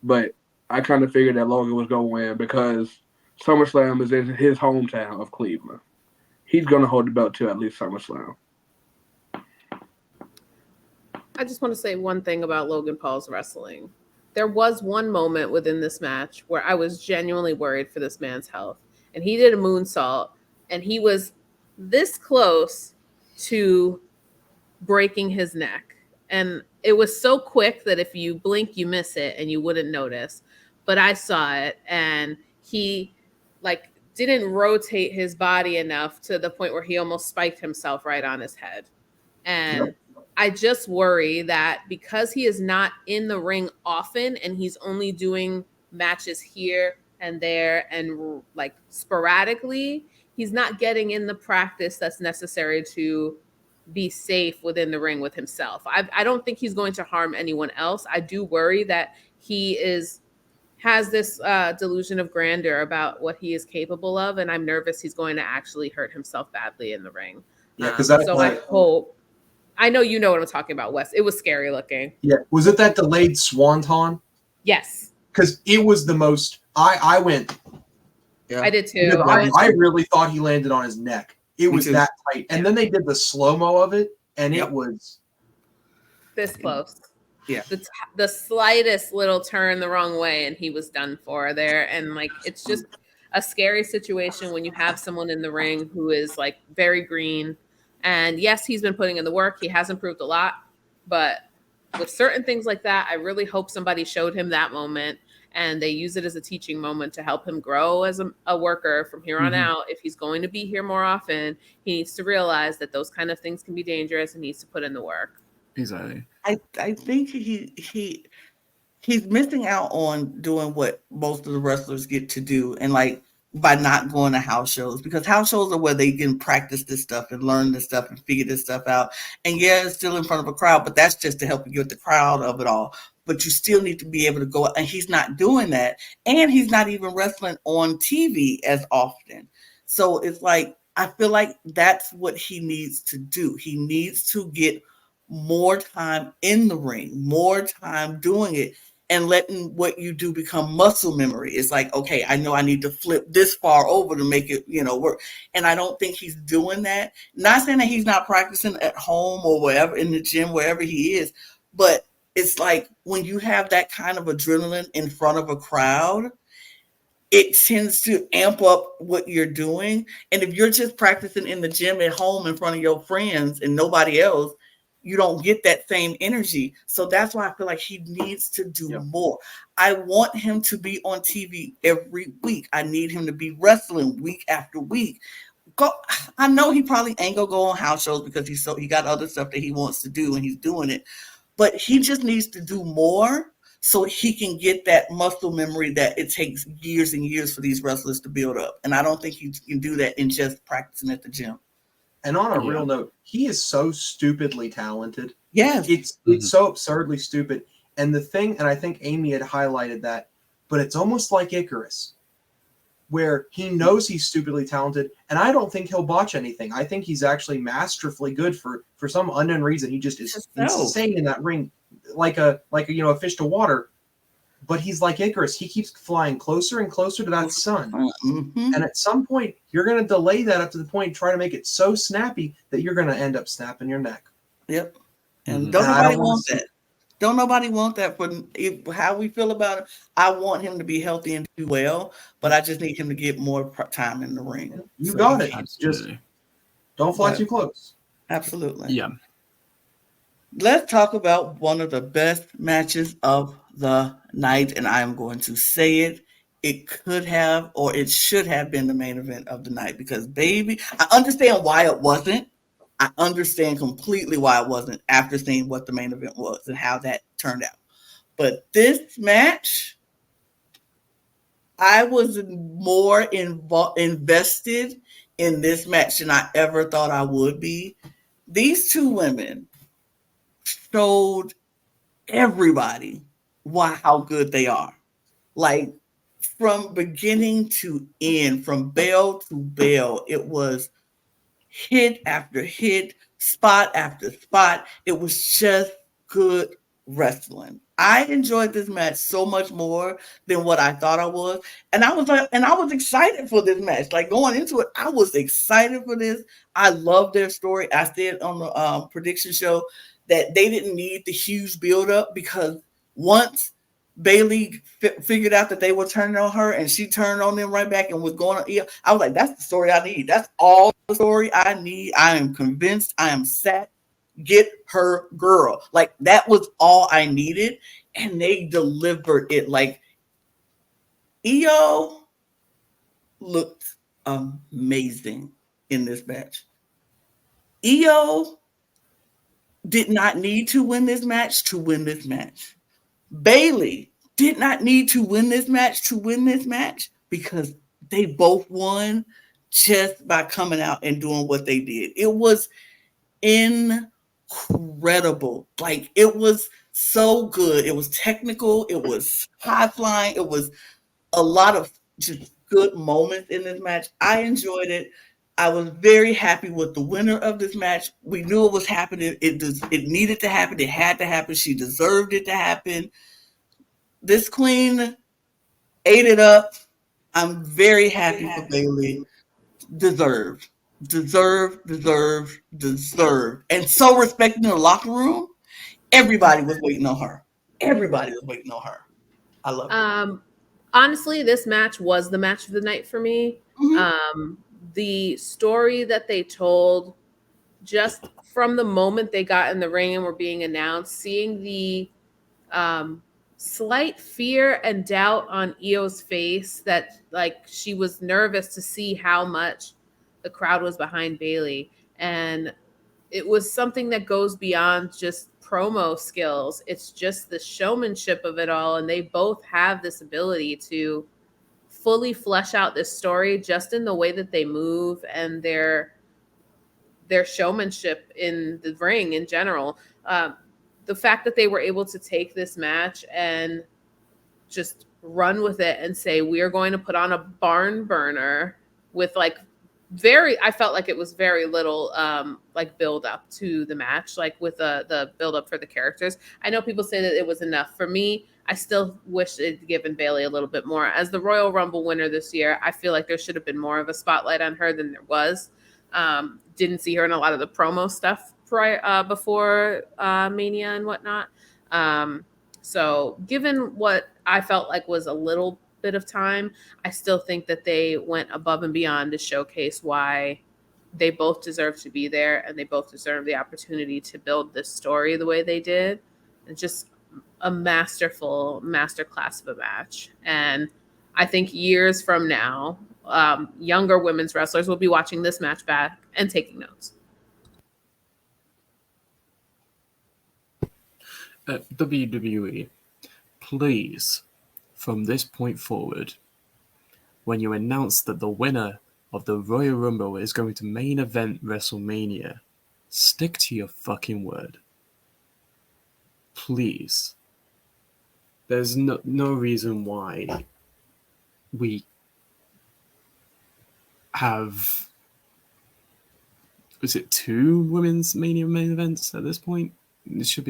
But I kind of figured that Logan was going to win because SummerSlam is in his hometown of Cleveland. He's going to hold the belt to at least SummerSlam. I just want to say one thing about Logan Paul's wrestling. There was one moment within this match where I was genuinely worried for this man's health. and he did a moonsault, and he was this close to breaking his neck. And it was so quick that if you blink, you miss it and you wouldn't notice. But I saw it, and he like didn't rotate his body enough to the point where he almost spiked himself right on his head. And I just worry that because he is not in the ring often and he's only doing matches here and there and like sporadically, he's not getting in the practice that's necessary to be safe within the ring with himself. I don't think he's going to harm anyone else. I do worry that he has this delusion of grandeur about what he is capable of, and I'm nervous he's going to actually hurt himself badly in the ring. Yeah, because that's so I hope. I know you know what I'm talking about, Wes. It was scary looking. Yeah, was it that delayed swanton? Yes, because it was the most. I went. Yeah. I did too. I really thought he landed on his neck. It was that tight, and then they did the slow mo of it, and it was this close. Yeah, the slightest little turn the wrong way, and he was done for there. And like, it's just a scary situation when you have someone in the ring who is like very green. And yes, he's been putting in the work. He has improved a lot, but with certain things like that, I really hope somebody showed him that moment and they use it as a teaching moment to help him grow as a worker from here on out. If he's going to be here more often, he needs to realize that those kind of things can be dangerous and needs to put in the work. Exactly. I think he's missing out on doing what most of the wrestlers get to do, and like by not going to house shows, because house shows are where they can practice this stuff and learn this stuff and figure this stuff out. And yeah, it's still in front of a crowd, but that's just to help you get the crowd of it all. But you still need to be able to go, and he's not doing that. And he's not even wrestling on TV as often. So it's like, I feel like that's what he needs to do. He needs to get more time in the ring, more time doing it, and letting what you do become muscle memory. It's like, okay, I know I need to flip this far over to make it, work. And I don't think he's doing that. Not saying that he's not practicing at home or wherever, in the gym, wherever he is, but it's like when you have that kind of adrenaline in front of a crowd, it tends to amp up what you're doing. And if you're just practicing in the gym at home in front of your friends and nobody else, you don't get that same energy. So that's why I feel like he needs to do more. I want him to be on TV every week. I need him to be wrestling week after week. I know he probably ain't gonna go on house shows because he got other stuff that he wants to do and he's doing it. But he just needs to do more so he can get that muscle memory that it takes years and years for these wrestlers to build up. And I don't think he can do that in just practicing at the gym. And on a real note, he is so stupidly talented. Yes. It's so absurdly stupid. And the thing, and I think Amy had highlighted that, but it's almost like Icarus, where he knows he's stupidly talented, and I don't think he'll botch anything. I think he's actually masterfully good for some unknown reason. He just is insane in that ring, like a fish to water. But he's like Icarus. He keeps flying closer and closer to that sun. And at some point, you're going to delay that up to the point, try to make it so snappy that you're going to end up snapping your neck. Yep. And don't nobody want that. Don't nobody want that for how we feel about it. I want him to be healthy and do well, but I just need him to get more time in the ring. You got it. Just don't fly too close. Absolutely. Yeah. Let's talk about one of the best matches of the night, and I'm going to say it. It could have, or it should have been the main event of the night because, baby, I understand why it wasn't. I understand completely why it wasn't after seeing what the main event was and how that turned out. But this match, I was more invested in this match than I ever thought I would be. These two women showed everybody how good they are. Like from beginning to end, from bell to bell, it was hit after hit, spot after spot. It was just good wrestling. I enjoyed this match so much more than what I thought I was. And I was excited for this match. Like going into it, I was excited for this. I love their story. I said on the prediction show that they didn't need the huge buildup because once Baley figured out that they were turning on her, and she turned on them right back and was going on. I was like, that's the story I need. That's all the story I need. I am convinced. I am set. Get her girl. Like, that was all I needed, and they delivered it. Like, Io looked amazing in this match. Io did not need to win this match to win this match. Baley did not need to win this match to win this match, because they both won just by coming out and doing what they did. It was incredible. Like, it was so good. It was technical. It was high flying. It was a lot of just good moments in this match. I enjoyed it. I was very happy with the winner of this match. We knew it was happening. It needed to happen. It had to happen. She deserved it to happen. This queen ate it up. I'm very happy for Baley. Deserved. And so respected in the locker room. Everybody was waiting on her. I love it. Honestly, this match was the match of the night for me. Mm-hmm. The story that they told, just from the moment they got in the ring and were being announced, seeing the slight fear and doubt on Io's face, that like she was nervous to see how much the crowd was behind Baley. And it was something that goes beyond just promo skills. It's just the showmanship of it all. And they both have this ability to fully flesh out this story just in the way that they move and their showmanship in the ring in general. The fact that they were able to take this match and just run with it and say, we are going to put on a barn burner with like I felt like it was very little like build up to the match, like with the build up for the characters. I know people say that it was enough. For me, I still wish it'd given Baley a little bit more. As the Royal Rumble winner this year, I feel like there should have been more of a spotlight on her than there was. Didn't see her in a lot of the promo stuff before Mania and whatnot. So given what I felt like was a little bit of time, I still think that they went above and beyond to showcase why they both deserve to be there, and they both deserve the opportunity to build this story the way they did. And just a masterclass of a match. And I think years from now, younger women's wrestlers will be watching this match back and taking notes. WWE, please, from this point forward, when you announce that the winner of the Royal Rumble is going to main event WrestleMania, stick to your fucking word. Please. There's no reason why we have, is it 2 women's Mania main events at this point? It should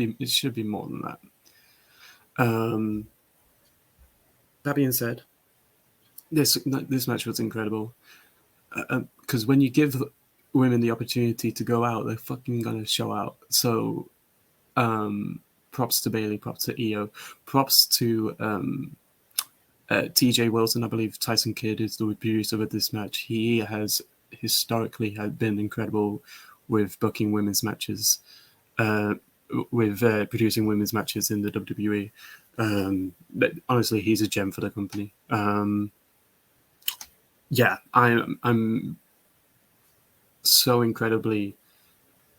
be more than that. That being said, this match was incredible, because when you give women the opportunity to go out, they're fucking gonna show out. So, props to Baley, props to Io, props to TJ Wilson. I believe Tyson Kidd is the producer of this match. He has historically been incredible with booking women's matches, with producing women's matches in the WWE. But honestly, he's a gem for the company. Yeah, I'm so incredibly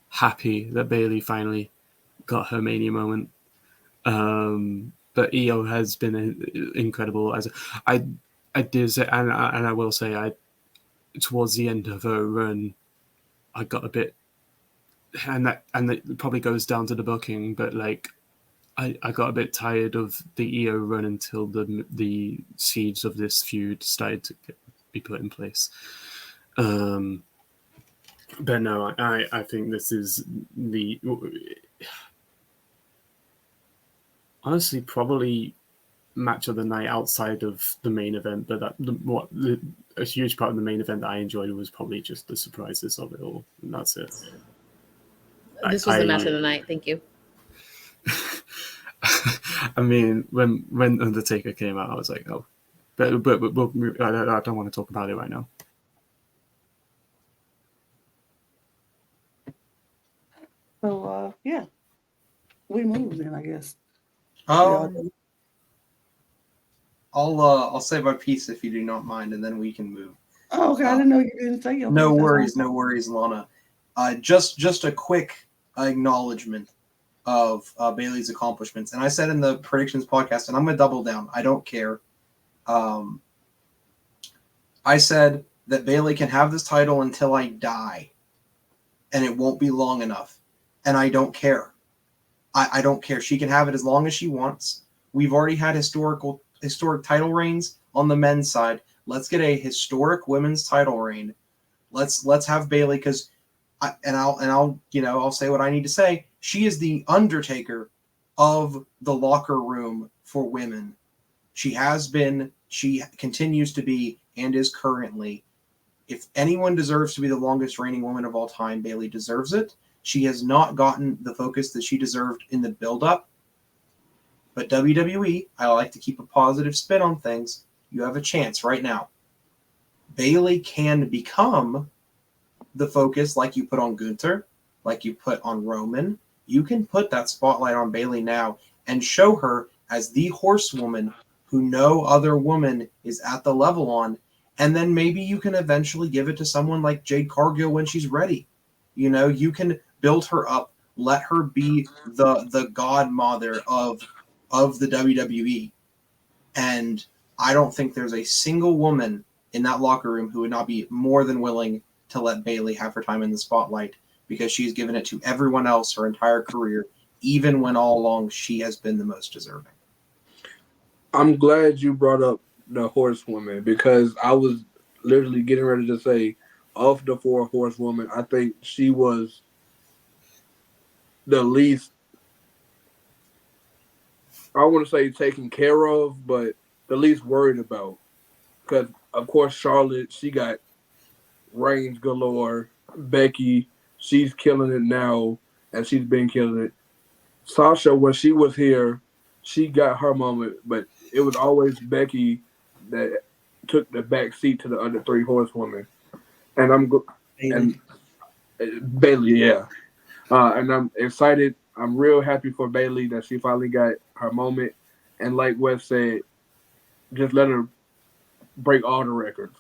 happy that Baley finally got her Mania moment. But Io has been incredible. I did say, and I will say, towards the end of her run, I got a bit, and that probably goes down to the booking, but like I got a bit tired of the Io run until the seeds of this feud started to be put in place. But no, I think this is the, honestly, probably match of the night outside of the main event. But a huge part of the main event that I enjoyed was probably just the surprises of it all, and that's it. This was the match of the night. Thank you. I mean, when Undertaker came out, I was like, oh, but I don't want to talk about it right now. So yeah, we moved then, I guess. I'll say my piece if you do not mind, and then we can move. Oh, okay. I didn't know you didn't say your No piece. worries, no worries, Lana. Just a quick acknowledgement of Bailey's accomplishments, and I said in the predictions podcast, and I'm gonna double down. I don't care. I said that Bailey can have this title until I die, and it won't be long enough, and I don't care. I don't care. She can have it as long as she wants. We've already had historic title reigns on the men's side. Let's get a historic women's title reign. Let's have Bailey, because I'll say what I need to say. She is the Undertaker of the locker room for women. She has been, she continues to be, and is currently. If anyone deserves to be the longest reigning woman of all time, Bailey deserves it. She has not gotten the focus that she deserved in the build-up. But WWE, I like to keep a positive spin on things. You have a chance right now. Bailey can become the focus like you put on Gunther, like you put on Roman. You can put that spotlight on Bailey now and show her as the horsewoman who no other woman is at the level on. And then maybe you can eventually give it to someone like Jade Cargill when she's ready. You know, you can build her up, let her be the godmother of the WWE. And I don't think there's a single woman in that locker room who would not be more than willing to let Bailey have her time in the spotlight, because she's given it to everyone else her entire career, even when all along she has been the most deserving. I'm glad you brought up the horsewoman, because I was literally getting ready to say, of the 4 horsewomen, I think she was the least, I want to say taken care of, but the least worried about. Because, of course, Charlotte, she got reigns galore. Becky, she's killing it now, and she's been killing it. Sasha, when she was here, she got her moment, but it was always Becky that took the back seat to the other 3 horsewomen. And Bailey, yeah. And I'm excited. I'm real happy for Bailey that she finally got her moment. And like Wes said, just let her break all the records.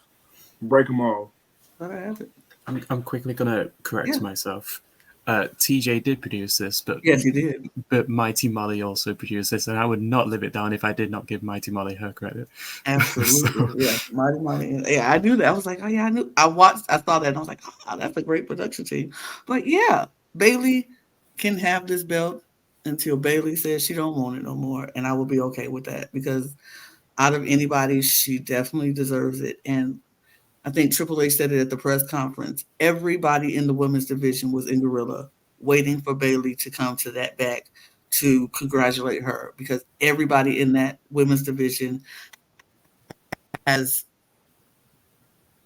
Break them all. I'm quickly going to correct myself. TJ did produce this, but yes, he did. But Mighty Molly also produced this, and I would not live it down if I did not give Mighty Molly her credit. Absolutely, yeah, Mighty Molly. Yeah, I knew that. I was like, oh yeah, I knew. I saw that, and I was like, oh, that's a great production team. But yeah, Bailey can have this belt until Bailey says she don't want it no more, and I will be okay with that, because out of anybody, she definitely deserves it. And I think Triple H said it at the press conference. Everybody in the women's division was in Gorilla, waiting for Bailey to come to that back to congratulate her, because everybody in that women's division has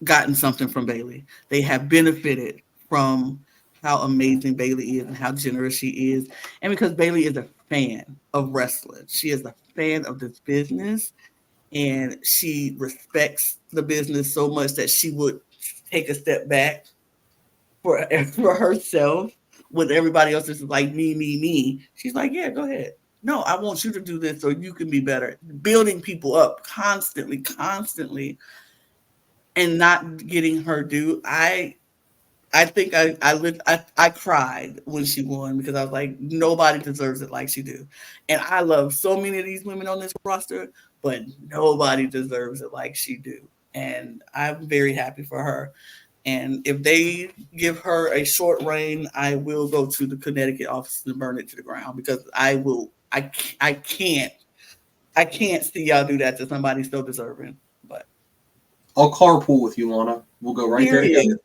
gotten something from Bailey. They have benefited from how amazing Bailey is and how generous she is. And because Bailey is a fan of wrestling, she is a fan of this business. And she respects the business so much that she would take a step back for herself when everybody else is like, me. She's like, yeah, go ahead. No, I want you to do this so you can be better. Building people up constantly, and not getting her due. I think I cried when she won, because I was like, nobody deserves it like she do. And I love so many of these women on this roster, but nobody deserves it like she do. And I'm very happy for her. And if they give her a short reign, I will go to the Connecticut office and burn it to the ground, because I can't see y'all do that to somebody so deserving. But I'll carpool with you, Lana. We'll go right there together.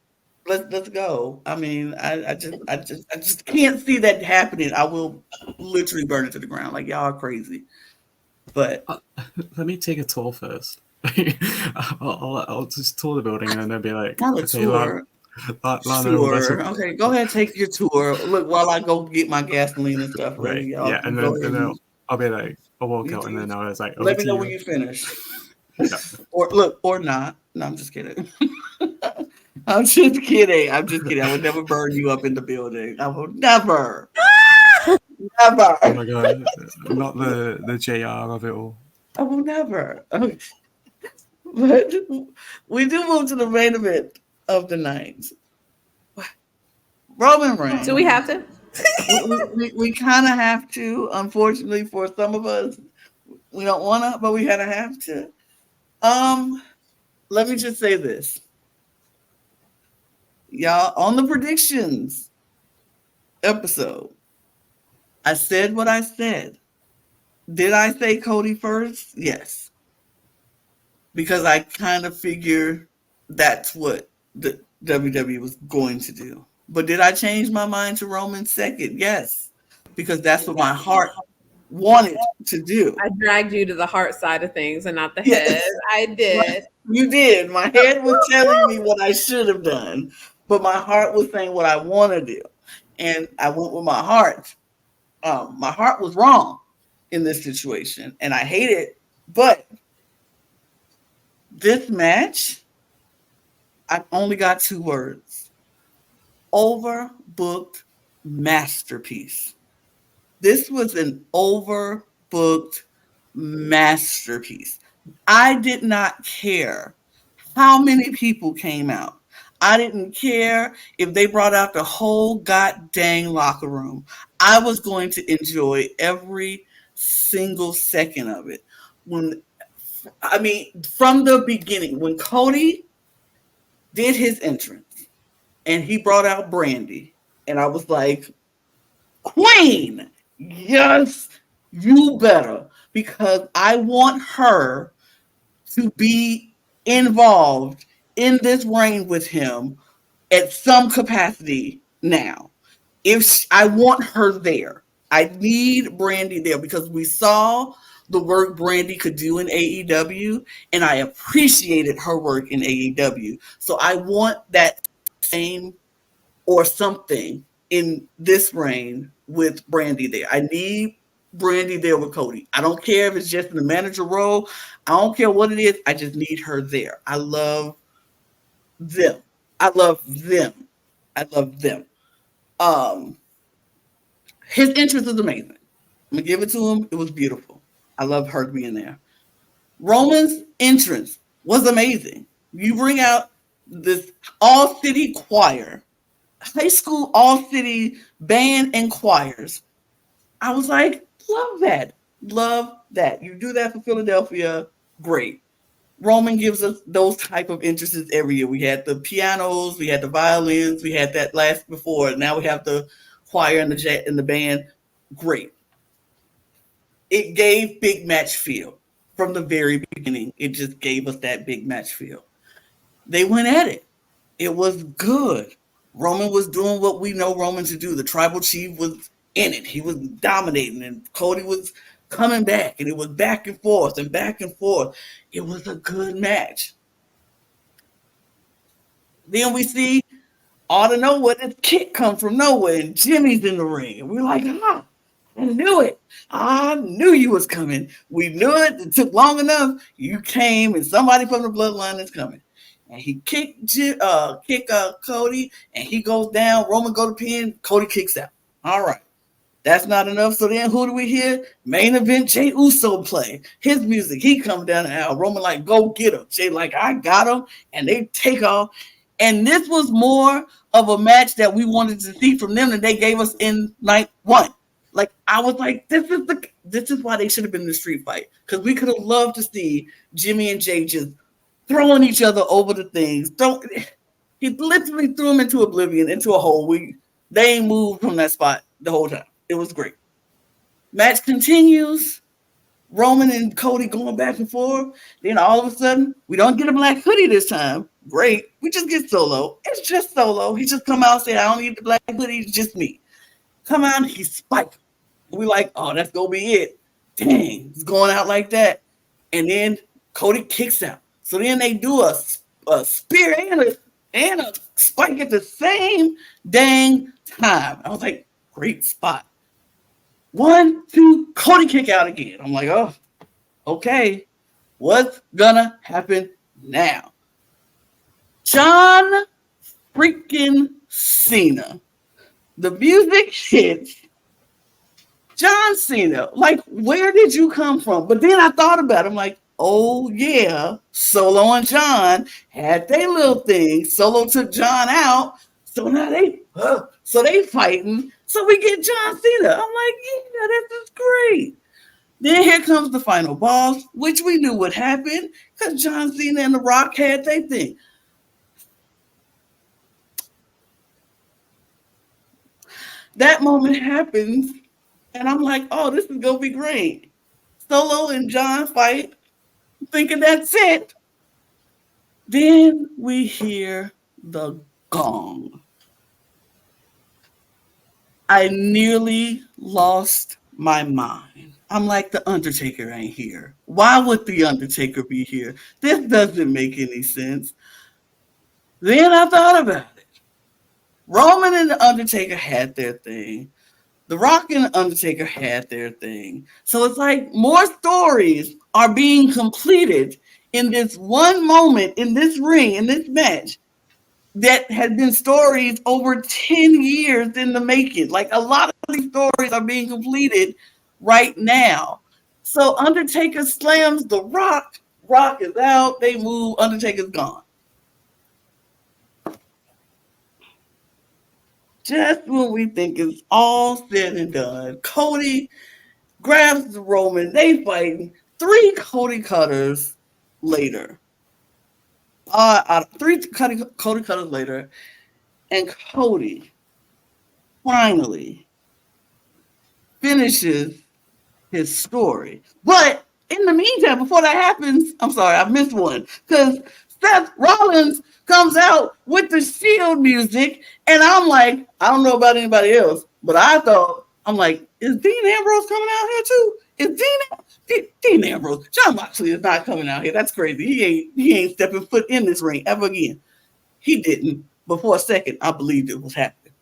Let's go. I mean, I just can't see that happening. I will literally burn it to the ground. Like, y'all are crazy. But let me take a tour first. I'll just tour the building and then be like, okay, tour. Lana, sure. Okay, go ahead, take your tour. Look, while I go get my gasoline and stuff ready. Right. Yeah, and then I'll be like, I'll walk You out, and do. then I was like, Let over me to know you. when you finish. Yeah. Or not. No, I'm just kidding. I'm just kidding. I'm just kidding. I would never burn you up in the building. I would never. Never. Oh my god, not the JR of it all. I will never. But we do move to the main event of the night. Roman Reigns. Do we have to? We kind of have to, unfortunately, for some of us. We don't want to, but we kind of have to. Let me just say this. Y'all, on the predictions episode, I said what I said. Did I say Cody first? Yes. Because I kind of figured that's what the WWE was going to do. But did I change my mind to Roman second? Yes. Because that's what my heart wanted to do. I dragged you to the heart side of things and not the Yes. head. I did. You did. My head was telling me what I should have done, but my heart was saying what I want to do. And I went with my heart. My heart was wrong in this situation, and I hate it. But this match, I only got 2 words. Overbooked masterpiece. This was an overbooked masterpiece. I did not care how many people came out. I didn't care if they brought out the whole goddamn locker room. I was going to enjoy every single second of it. From the beginning, when Cody did his entrance and he brought out Brandy, and I was like, Queen, yes, you better, because I want her to be involved in this reign with him at some capacity now. I want her there. I need Brandy there because we saw the work Brandy could do in AEW, and I appreciated her work in AEW. So I want that same or something in this reign with Brandy there. I need Brandy there with Cody. I don't care if it's just in the manager role. I don't care what it is. I just need her there. I love them. I love them. I love them. His entrance is amazing. I'm gonna give it to him. It was beautiful. I love her being there. Roman's entrance was amazing. You bring out this all-city choir, high school all-city band and choirs. I was like, love that. Love that. You do that for Philadelphia, great. Roman gives us those type of entrances every year. We had the pianos, we had the violins, we had that last before. Now we have the choir and the band. Great. It gave big match feel from the very beginning. It just gave us that big match feel. They went at it. It was good. Roman was doing what we know Roman to do. The tribal chief was in it. He was dominating, and Cody was coming back, and it was back and forth and back and forth. It was a good match. Then we see out of nowhere, this kick come from nowhere, and Jimmy's in the ring. And we're like, I knew it. I knew you was coming. We knew it. It took long enough. You came, and somebody from the bloodline is coming. And he kicked Cody, and he goes down. Roman go to pin. Cody kicks out. All right. That's not enough. So then who do we hear? Main event, Jey Uso play. His music. He comes down the aisle. Roman like, go get him. Jey like, I got him. And they take off. And this was more of a match that we wanted to see from them than they gave us in night 1. Like, I was like, this is why they should have been in the street fight. Because we could have loved to see Jimmy and Jey just throwing each other over the things. He literally threw them into oblivion, into a hole. They ain't moved from that spot the whole time. It was great. Match continues. Roman and Cody going back and forth. Then all of a sudden, we don't get a black hoodie this time. Great. We just get Solo. It's just Solo. He just come out and say, I don't need the black hoodie. It's just me. Come out, he spiked. We like, oh, that's going to be it. Dang, it's going out like that. And then Cody kicks out. So then they do a spear and a spike at the same dang time. I was like, great spot. 1, 2, Cody kick out again. I'm like, oh, okay. What's gonna happen now? John freaking Cena. The music hits. John Cena, like, where did you come from? But then I thought about it. I'm like, oh, yeah, Solo and John had their little thing. Solo took John out. So now they fighting. So we get John Cena. I'm like, yeah, this is great. Then here comes the final boss, which we knew would happen because John Cena and The Rock had their thing. That moment happens, and I'm like, oh, this is going to be great. Solo and John fight, thinking that's it. Then we hear the gong. I nearly lost my mind. I'm like, the Undertaker ain't here. Why would the Undertaker be here? This doesn't make any sense. Then I thought about it. Roman and the Undertaker had their thing. The Rock and the Undertaker had their thing. So it's like more stories are being completed in this one moment, in this ring, in this match, that had been stories over 10 years in the making. Like a lot of these stories are being completed right now. So Undertaker slams the Rock. Rock is out. They move. Undertaker's gone. Just when we think it's all said and done, Cody grabs the Roman. They fighting. 3 Cody cutters later. 3 Cody cutters later, and Cody finally finishes his story. But in the meantime, before that happens, I'm sorry, I missed one because Seth Rollins comes out with the Shield music, and I'm like, I don't know about anybody else, but I'm like, is Dean Ambrose coming out here too? Is Dean Ambrose? John Moxley is not coming out here. That's crazy. He ain't stepping foot in this ring ever again. He didn't. But for a second, I believed it was happening.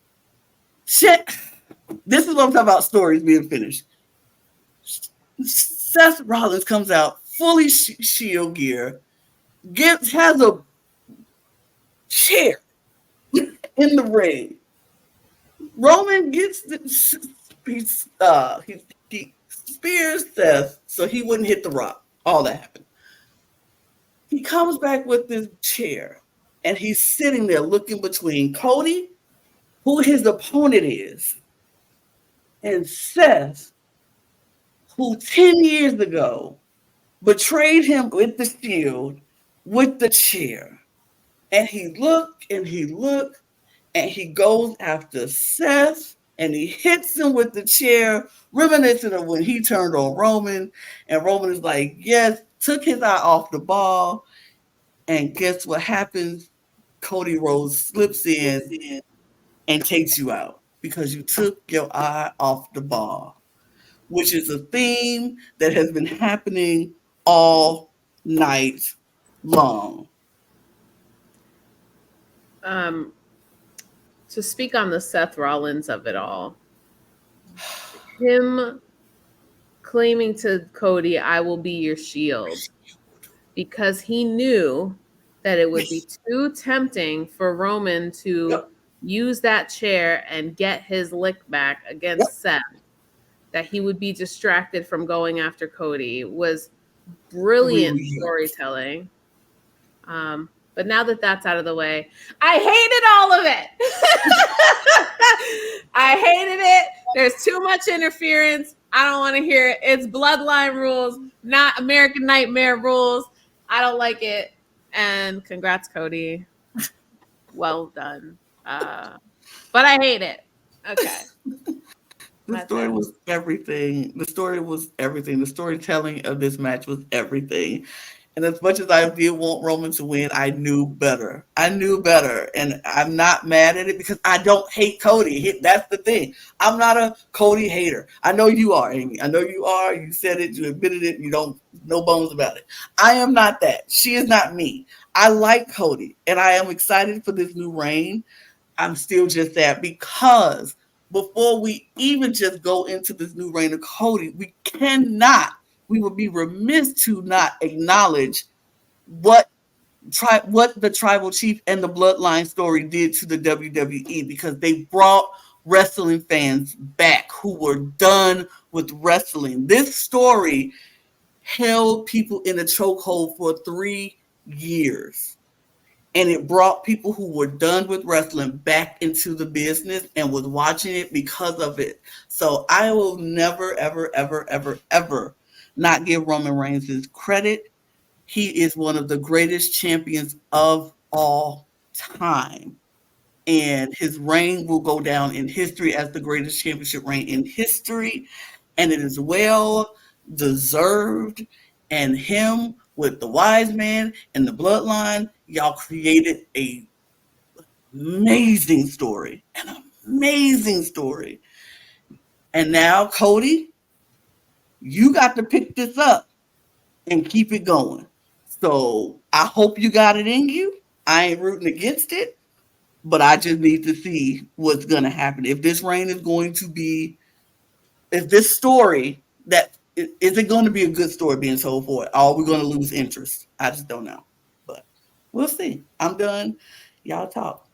Shit. This is what I'm talking about. Stories being finished. Seth Rollins comes out fully Shield gear, has a chair in the ring. Roman gets he spears Seth so he wouldn't hit the Rock. All that happened. He comes back with this chair, and he's sitting there looking between Cody, who his opponent is, and Seth, who 10 years ago betrayed him with the Shield, with the chair. And he looked, and he goes after Seth, and he hits him with the chair, reminiscent of when he turned on Roman. And Roman is like, yes, took his eye off the ball. And guess what happens? Cody Rhodes slips in and takes you out because you took your eye off the ball, which is a theme that has been happening all night long. To speak on the Seth Rollins of it all, him claiming to Cody, I will be your shield, because he knew that it would be too tempting for Roman to use that chair and get his lick back against Seth, that he would be distracted from going after Cody. Was brilliant storytelling. But now that that's out of the way, I hated all of it. I hated it. There's too much interference. I don't want to hear it. It's bloodline rules, not American Nightmare rules. I don't like it. And congrats, Cody. Well done. But I hate it. Okay. The story was everything. The story was everything. The storytelling of this match was everything. And as much as I did want Roman to win, I knew better. And I'm not mad at it because I don't hate Cody. That's the thing. I'm not a Cody hater. I know you are, Amy. I know you are. You said it. You admitted it. You don't, no bones about it. I am not that. She is not me. I like Cody, and I am excited for this new reign. I'm still just that because before we even just go into this new reign of Cody, we would be remiss to not acknowledge what the tribal chief and the bloodline story did to the WWE, because they brought wrestling fans back who were done with wrestling. This story held people in a chokehold for 3 years. And it brought people who were done with wrestling back into the business and was watching it because of it. So I will never, ever, ever, ever, ever not give Roman Reigns his credit. He is one of the greatest champions of all time. And his reign will go down in history as the greatest championship reign in history. And it is well deserved. And him with the wise man and the bloodline, y'all created an amazing story. And now, Cody, you got to pick this up and keep it going. So I hope you got it in you. I ain't rooting against it, but I just need to see what's going to happen. If this reign is going to be, if this story, that is it going to be a good story being told for it? Or are we going to lose interest? I just don't know, but we'll see. I'm done. Y'all talk.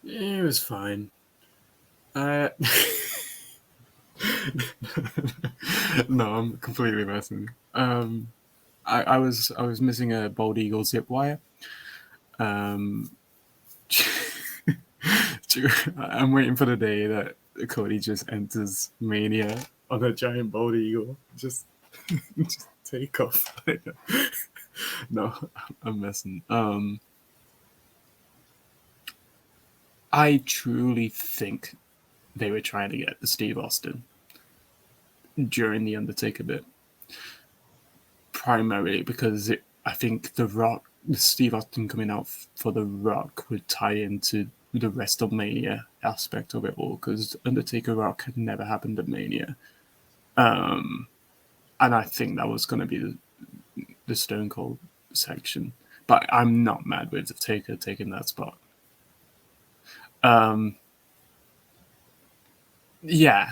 It was fine. No, I'm completely messing. I was missing a bald eagle zip wire. I'm waiting for the day that Cody just enters Mania on a giant bald eagle. Just take off. No, I'm messing. I truly think they were trying to get the Steve Austin during the Undertaker bit, primarily because I think the Steve Austin coming out for The Rock would tie into the WrestleMania aspect of it all, because Undertaker Rock had never happened at Mania, and I think that was going to be the Stone Cold section. But I'm not mad with the Taker taking that spot. Yeah,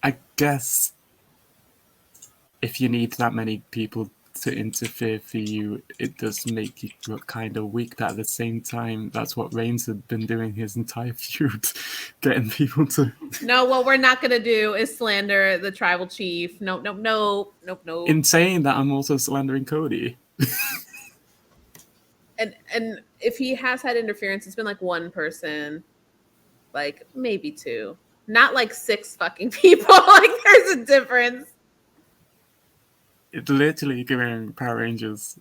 I guess if you need that many people to interfere for you, it does make you look kind of weak. But at the same time, that's what Reigns had been doing his entire feud, getting people to... No, what we're not going to do is slander the tribal chief. Nope. In saying that, I'm also slandering Cody. And if he has had interference, it's been like one person, like maybe two, not like 6 fucking people. Like there's a difference. It's literally giving Power Rangers.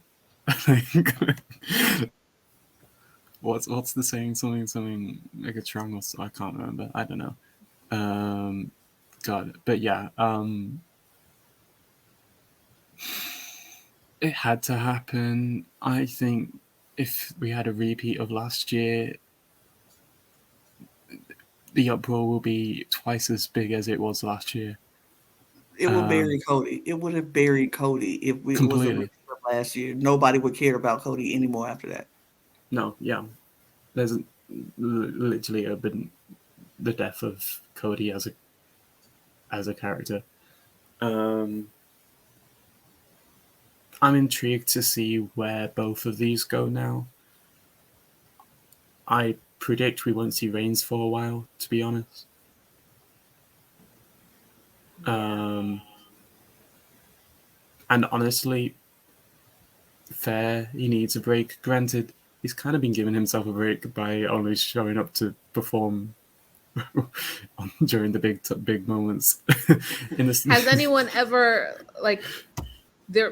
What's the saying? Something Megatron, or I can't remember. I don't know. God, but yeah. It had to happen. I think if we had a repeat of last year, the uproar will be twice as big as it was last year. It will bury Cody. It would have buried Cody if it was a repeat of last year. Nobody would care about Cody anymore after that. No, yeah. There's literally been the death of Cody as a character. I'm intrigued to see where both of these go now. I predict we won't see Reigns for a while, to be honest. And honestly, fair, he needs a break. Granted, he's kind of been giving himself a break by only showing up to perform during the big moments. Has anyone ever, like,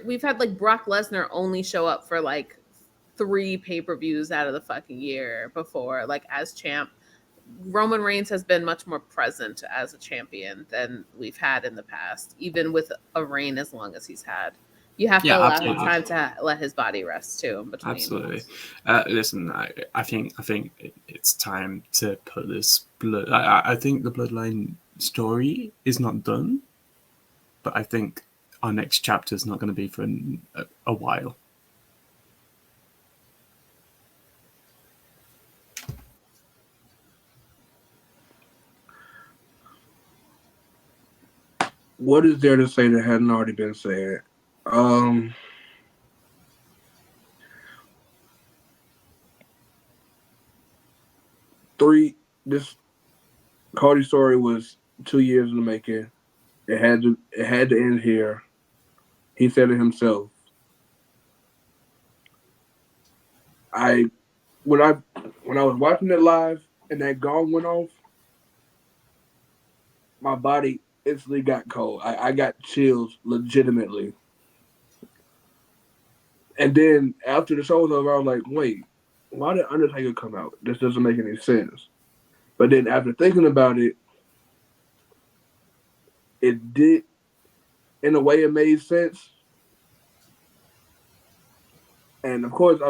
we've had like Brock Lesnar only show up for like 3 pay-per-views out of the fucking year before, like as champ. Roman Reigns has been much more present as a champion than we've had in the past, even with a reign as long as he's had. You have to allow him time to let his body rest too in between. Absolutely. Listen, I think it's time to put this blood. I think the bloodline story is not done, but I think our next chapter is not going to be for a while. What is there to say that hasn't already been said? This Cody story was 2 years in the making. It had to end here. He said it himself. When I was watching it live and that gong went off, my body instantly got cold. I got chills legitimately. And then after the show was over, I was like, wait, why did Undertaker come out? This doesn't make any sense. But then after thinking about it, it did, in a way, it made sense. And of course,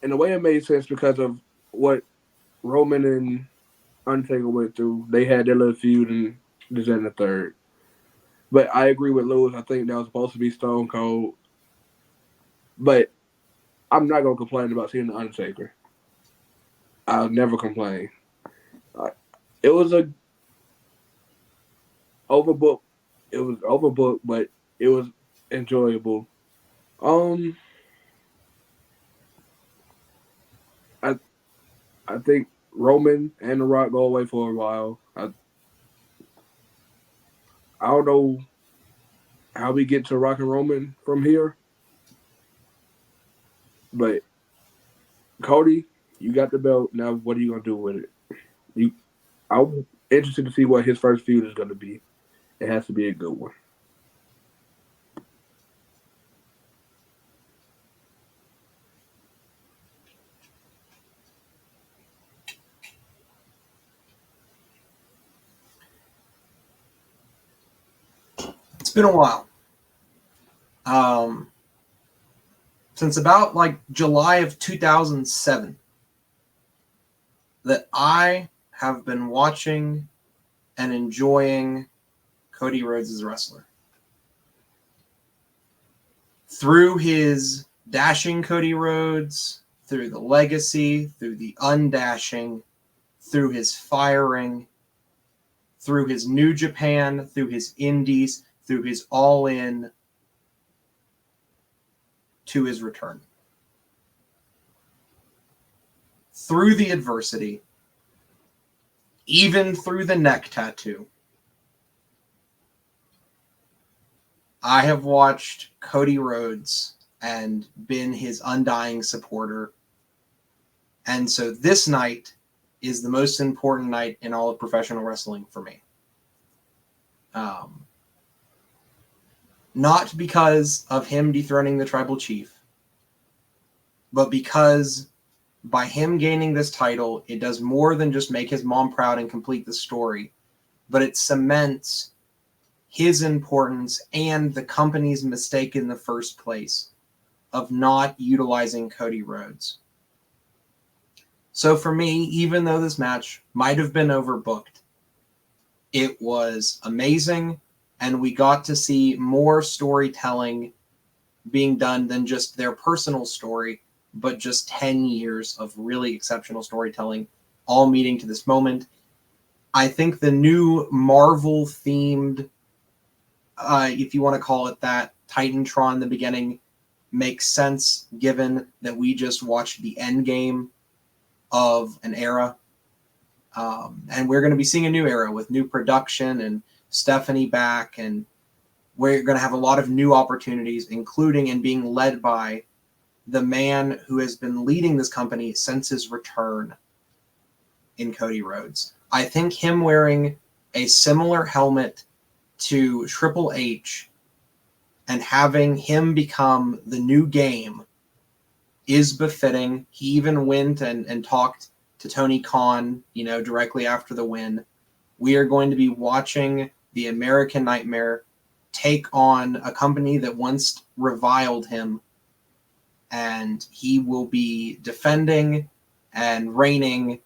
in a way, it made sense because of what Roman and Undertaker went through. They had their little feud and this and the third. But I agree with Lewis. I think that was supposed to be Stone Cold. But I'm not going to complain about seeing the Undertaker. I'll never complain. It was overbooked. It was overbooked, but it was enjoyable. I think Roman and The Rock go away for a while. I don't know how we get to Rock and Roman from here. But Cody, you got the belt. Now what are you gonna do with it? I'm interested to see what his first feud is gonna be. It has to be a good one. It's been a while. Since about like July of 2007 that I have been watching and enjoying Cody Rhodes as a wrestler. Through his dashing Cody Rhodes, through the legacy, through the undashing, through his firing, through his New Japan, through his indies, through his all-in, to his return. Through the adversity, even through the neck tattoo, I have watched Cody Rhodes and been his undying supporter. And so this night is the most important night in all of professional wrestling for me. Not because of him dethroning the tribal chief, but because by him gaining this title, it does more than just make his mom proud and complete the story, but it cements his importance and the company's mistake in the first place of not utilizing Cody Rhodes. So for me, even though this match might have been overbooked, it was amazing, and we got to see more storytelling being done than just their personal story, but just 10 years of really exceptional storytelling, all meeting to this moment. I think the new Marvel-themed, if you want to call it that, Titantron in the beginning, makes sense given that we just watched the end game of an era. And we're going to be seeing a new era with new production and Stephanie back, and we're going to have a lot of new opportunities, including and being led by the man who has been leading this company since his return in Cody Rhodes. I think him wearing a similar helmet to Triple H and having him become the new game is befitting. He even went and talked to Tony Khan, directly after the win. We are going to be watching the American Nightmare take on a company that once reviled him, and he will be defending and reigning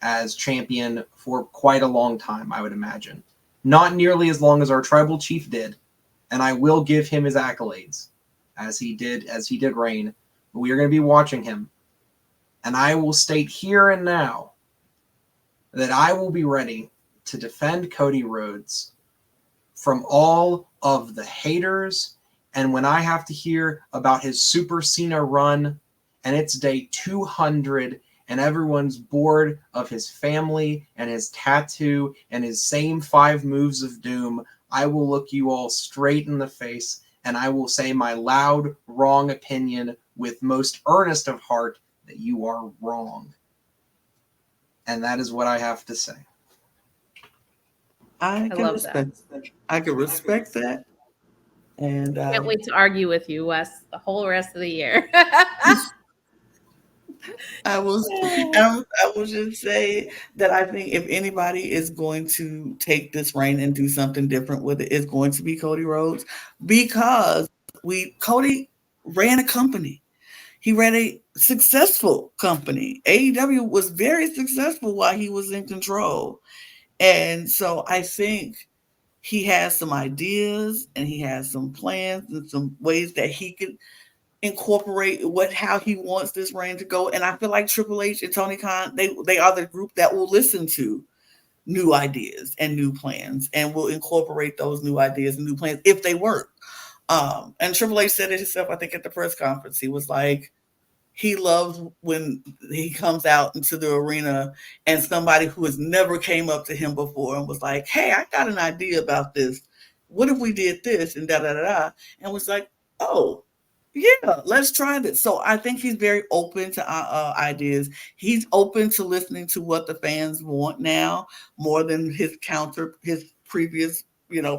as champion for quite a long time, I would imagine. Not nearly as long as our tribal chief did, and I will give him his accolades as he did reign. But we are going to be watching him, and I will state here and now that I will be ready to defend Cody Rhodes from all of the haters. And when I have to hear about his Super Cena run and it's day 200 and everyone's bored of his family and his tattoo and his same 5 moves of doom, I will look you all straight in the face and I will say my loud, wrong opinion with most earnest of heart that you are wrong. And that is what I have to say. I can love respect that. I can respect that. And Can't wait to argue with you, Wes, the whole rest of the year. I will just say that I think if anybody is going to take this reign and do something different with it, it's going to be Cody Rhodes, because Cody ran a company. He ran a successful company. AEW was very successful while he was in control. And so I think he has some ideas and he has some plans and some ways that he could incorporate how he wants this reign to go. And I feel like Triple H and Tony Khan, they are the group that will listen to new ideas and new plans and will incorporate those new ideas and new plans if they work. And Triple H said it himself, I think, at the press conference. He was like, he loves when he comes out into the arena and somebody who has never came up to him before and was like, hey, I got an idea about this. What if we did this and da-da-da-da? And was like, oh, yeah, let's try this. So I think he's very open to ideas. He's open to listening to what the fans want now more than his previous,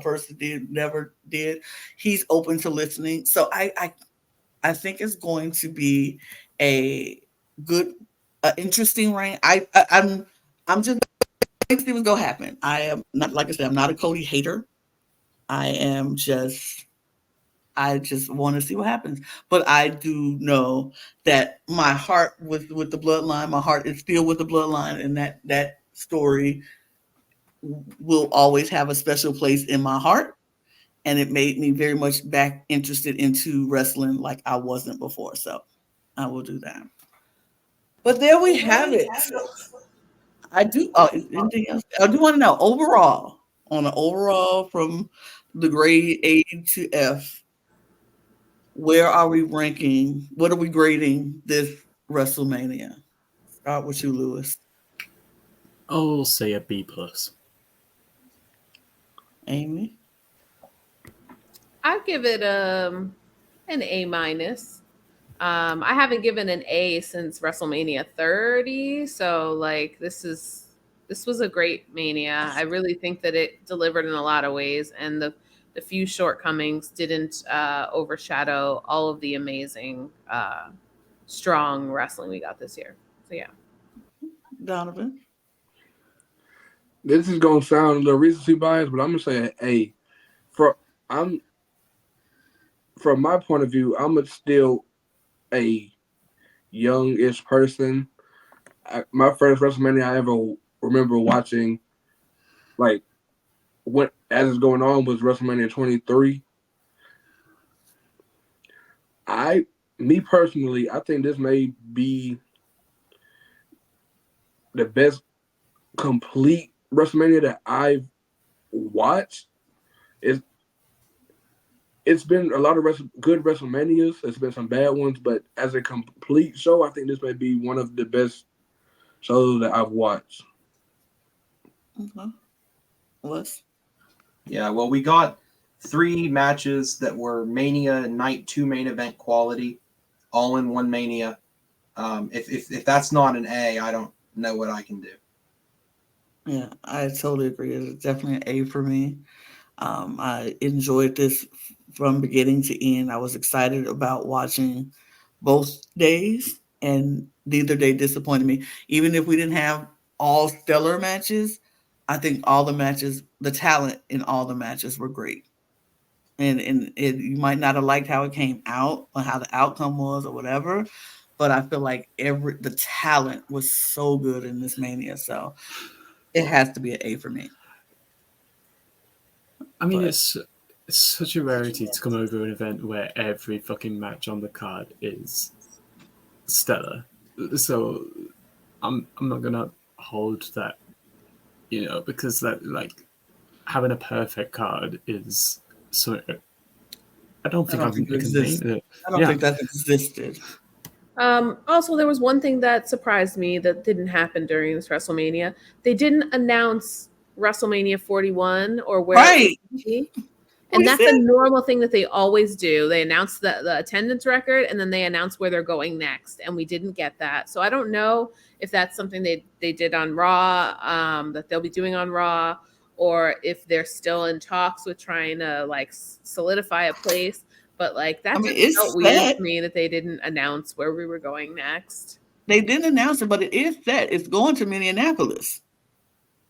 person never did. He's open to listening. So I think it's going to be a good, interesting reign. I'm just waiting to see what's gonna happen. I am not, like I said, I'm not a Cody hater. I just want to see what happens. But I do know that my heart with the bloodline, my heart is still with the bloodline, and that story will always have a special place in my heart. And it made me very much back interested into wrestling like I wasn't before. So I will do that. But there we have it. I do. Anything else? I do want to know overall from the grade A to F, where are we ranking? What are we grading this WrestleMania? Start with you, Lewis. I'll say a B+. Amy? I'd give it an A-. I haven't given an A since WrestleMania 30, so like this was a great Mania. I really think that it delivered in a lot of ways, and the few shortcomings didn't overshadow all of the amazing, strong wrestling we got this year. So yeah. Donovan? This is gonna sound a little recency bias, but I'm gonna say an A. From my point of view, I'm still a youngish person. My first WrestleMania I ever remember watching, like, what as it's going on, was WrestleMania 23. Me personally, I think this may be the best complete WrestleMania that I've watched. It's been a lot of good WrestleManias. There's been some bad ones, but as a complete show, I think this may be one of the best shows that I've watched. Okay. Wes? Yeah, well, we got 3 matches that were Mania Night 2 main event quality, all in one Mania. If that's not an A, I don't know what I can do. Yeah, I totally agree. It's definitely an A for me. I enjoyed this from beginning to end. I was excited about watching both days, and neither day disappointed me. Even if we didn't have all stellar matches, I think all the matches, the talent in all the matches were great. And you might not have liked how it came out or how the outcome was or whatever, but I feel like the talent was so good in this Mania. So it has to be an A for me. I mean, it's such a rarity to come over an event where every fucking match on the card is stellar. So I'm not gonna hold that, because that, like, having a perfect card is so. I don't think I can name it. I don't think that existed. Also, there was one thing that surprised me that didn't happen during this WrestleMania. They didn't announce WrestleMania 41 or where it would be. And that's a normal thing that they always do. They announce the attendance record, and then they announce where they're going next. And we didn't get that. So I don't know if that's something they did on Raw, that they'll be doing on Raw, or if they're still in talks with trying to like solidify a place. But like that just felt weird to me that they didn't announce where we were going next. They didn't announce it, but it is set. It's going to Minneapolis.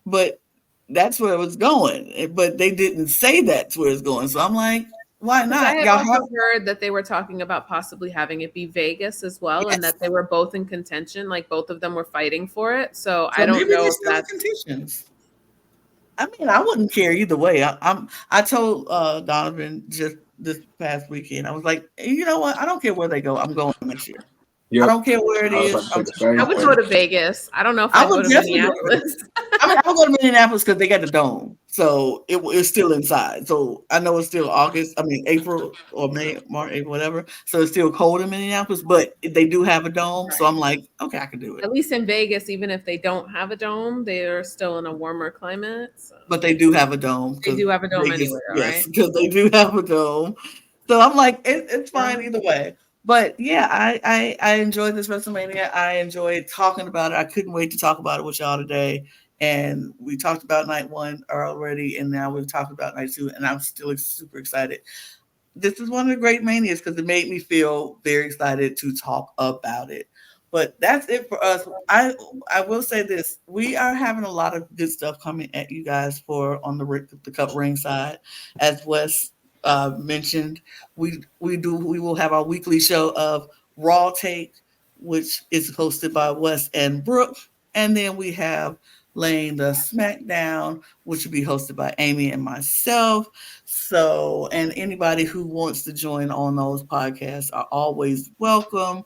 But that's where it was going. But they didn't say that's where it's going. So I'm like, why not? I have also heard that they were talking about possibly having it be Vegas as well, and that they were both in contention. Like both of them were fighting for it. So I don't know if that's contentions. I mean, I wouldn't care either way. I told Donovan just this past weekend, I was like, you know what? I don't care where they go. I'm going next year. Yep. I don't care where it is. I would go to Vegas. I don't know if I would go to Minneapolis. I would go to Minneapolis because they got the dome, so it's still inside. So I know it's still April or May, March, April, whatever. So it's still cold in Minneapolis, but they do have a dome. Right. So I'm like, okay, I can do it. At least in Vegas, even if they don't have a dome, they are still in a warmer climate. So. But they do have a dome. They do have a dome anywhere, yes, because they do have a dome. So I'm like, it's fine either way. But yeah, I enjoyed this WrestleMania. I enjoyed talking about it. I couldn't wait to talk about it with y'all today. And we talked about night one already, and now we've talked about night two, and I'm still super excited. This is one of the great manias because it made me feel very excited to talk about it. But that's it for us. I will say this. We are having a lot of good stuff coming at you guys on the Cup Ringside, as Wes mentioned. We will have our weekly show of Raw Take, which is hosted by Wes and Brooke, and then we have Laying the SmackDown, which will be hosted by Amy and myself. So, and anybody who wants to join on those podcasts are always welcome.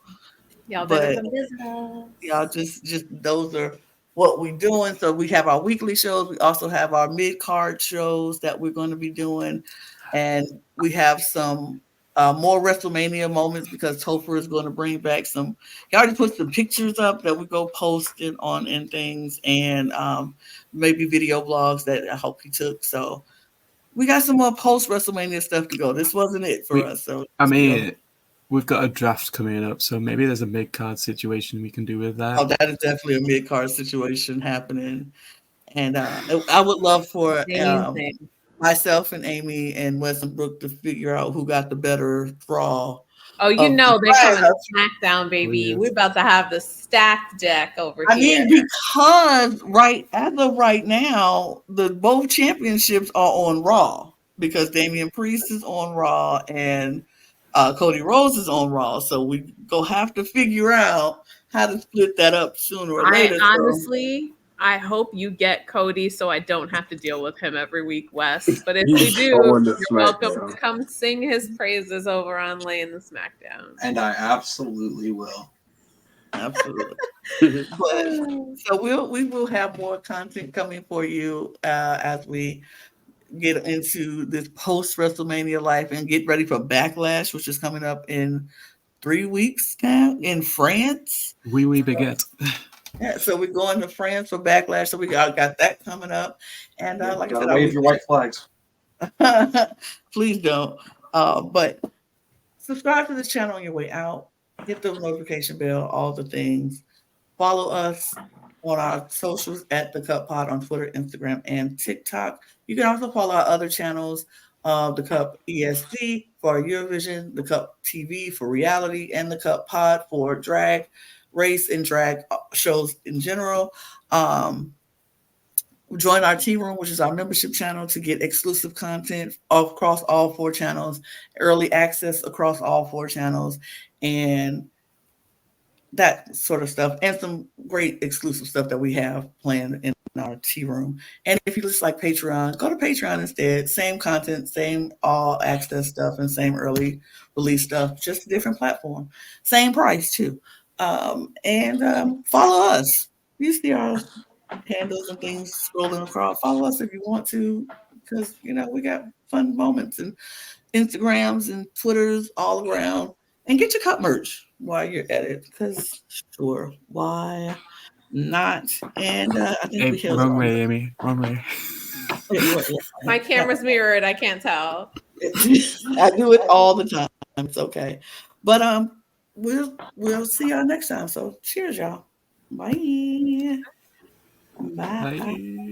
Y'all better come visit us. Y'all just those are what we're doing. So we have our weekly shows. We also have our mid-card shows that we're going to be doing. And we have some more WrestleMania moments because Topher is going to bring back some. He already put some pictures up that we go posting on and things, and maybe video blogs that I hope he took. So we got some more post WrestleMania stuff to go. This wasn't it for us. So we've got a draft coming up, so maybe there's a mid-card situation we can do with that. Oh, that is definitely a mid-card situation happening, and I would love for myself and Amy and Wes and Brooke to figure out who got the better draw. Oh, you know they're coming to SmackDown, baby. We're about to have the stacked deck over here. I mean, because as of right now, both championships are on Raw because Damian Priest is on Raw and Cody Rhodes is on Raw. So we go have to figure out how to split that up sooner or later. Honestly, I hope you get Cody so I don't have to deal with him every week, Wes. But if we do, you're welcome to come sing his praises over on Laying the SmackDown. And I absolutely will. Absolutely. So we will have more content coming for you as we get into this post WrestleMania life and get ready for Backlash, which is coming up in 3 weeks now in France. Oui, baguette. Yeah, so we're going to France for Backlash. So we got that coming up. And like I said, wave your white flags. Please don't. But subscribe to this channel on your way out. Hit the notification bell, all the things. Follow us on our socials at the Cup Pod on Twitter, Instagram, and TikTok. You can also follow our other channels, the Cup ESC for Eurovision, the Cup TV for reality, and the Cup Pod for drag, race, and drag shows in general. Join our Tea Room, which is our membership channel, to get exclusive content across all 4 channels, early access across all 4 channels, and that sort of stuff, and some great exclusive stuff that we have planned in our Tea Room. And if you just like Patreon, go to Patreon instead. Same content, same all access stuff, and same early release stuff, just a different platform. Same price too. And follow us. You see our handles and things scrolling across. Follow us if you want to. because we got fun moments and Instagrams and Twitters all around. And get your cup merch while you're at it, because sure, why not? And I think we held wrong way, Amy. Wrong way. My camera's mirrored. I can't tell. I do it all the time. It's okay. But we'll see y'all next time. So cheers, y'all. Bye. Bye. Bye.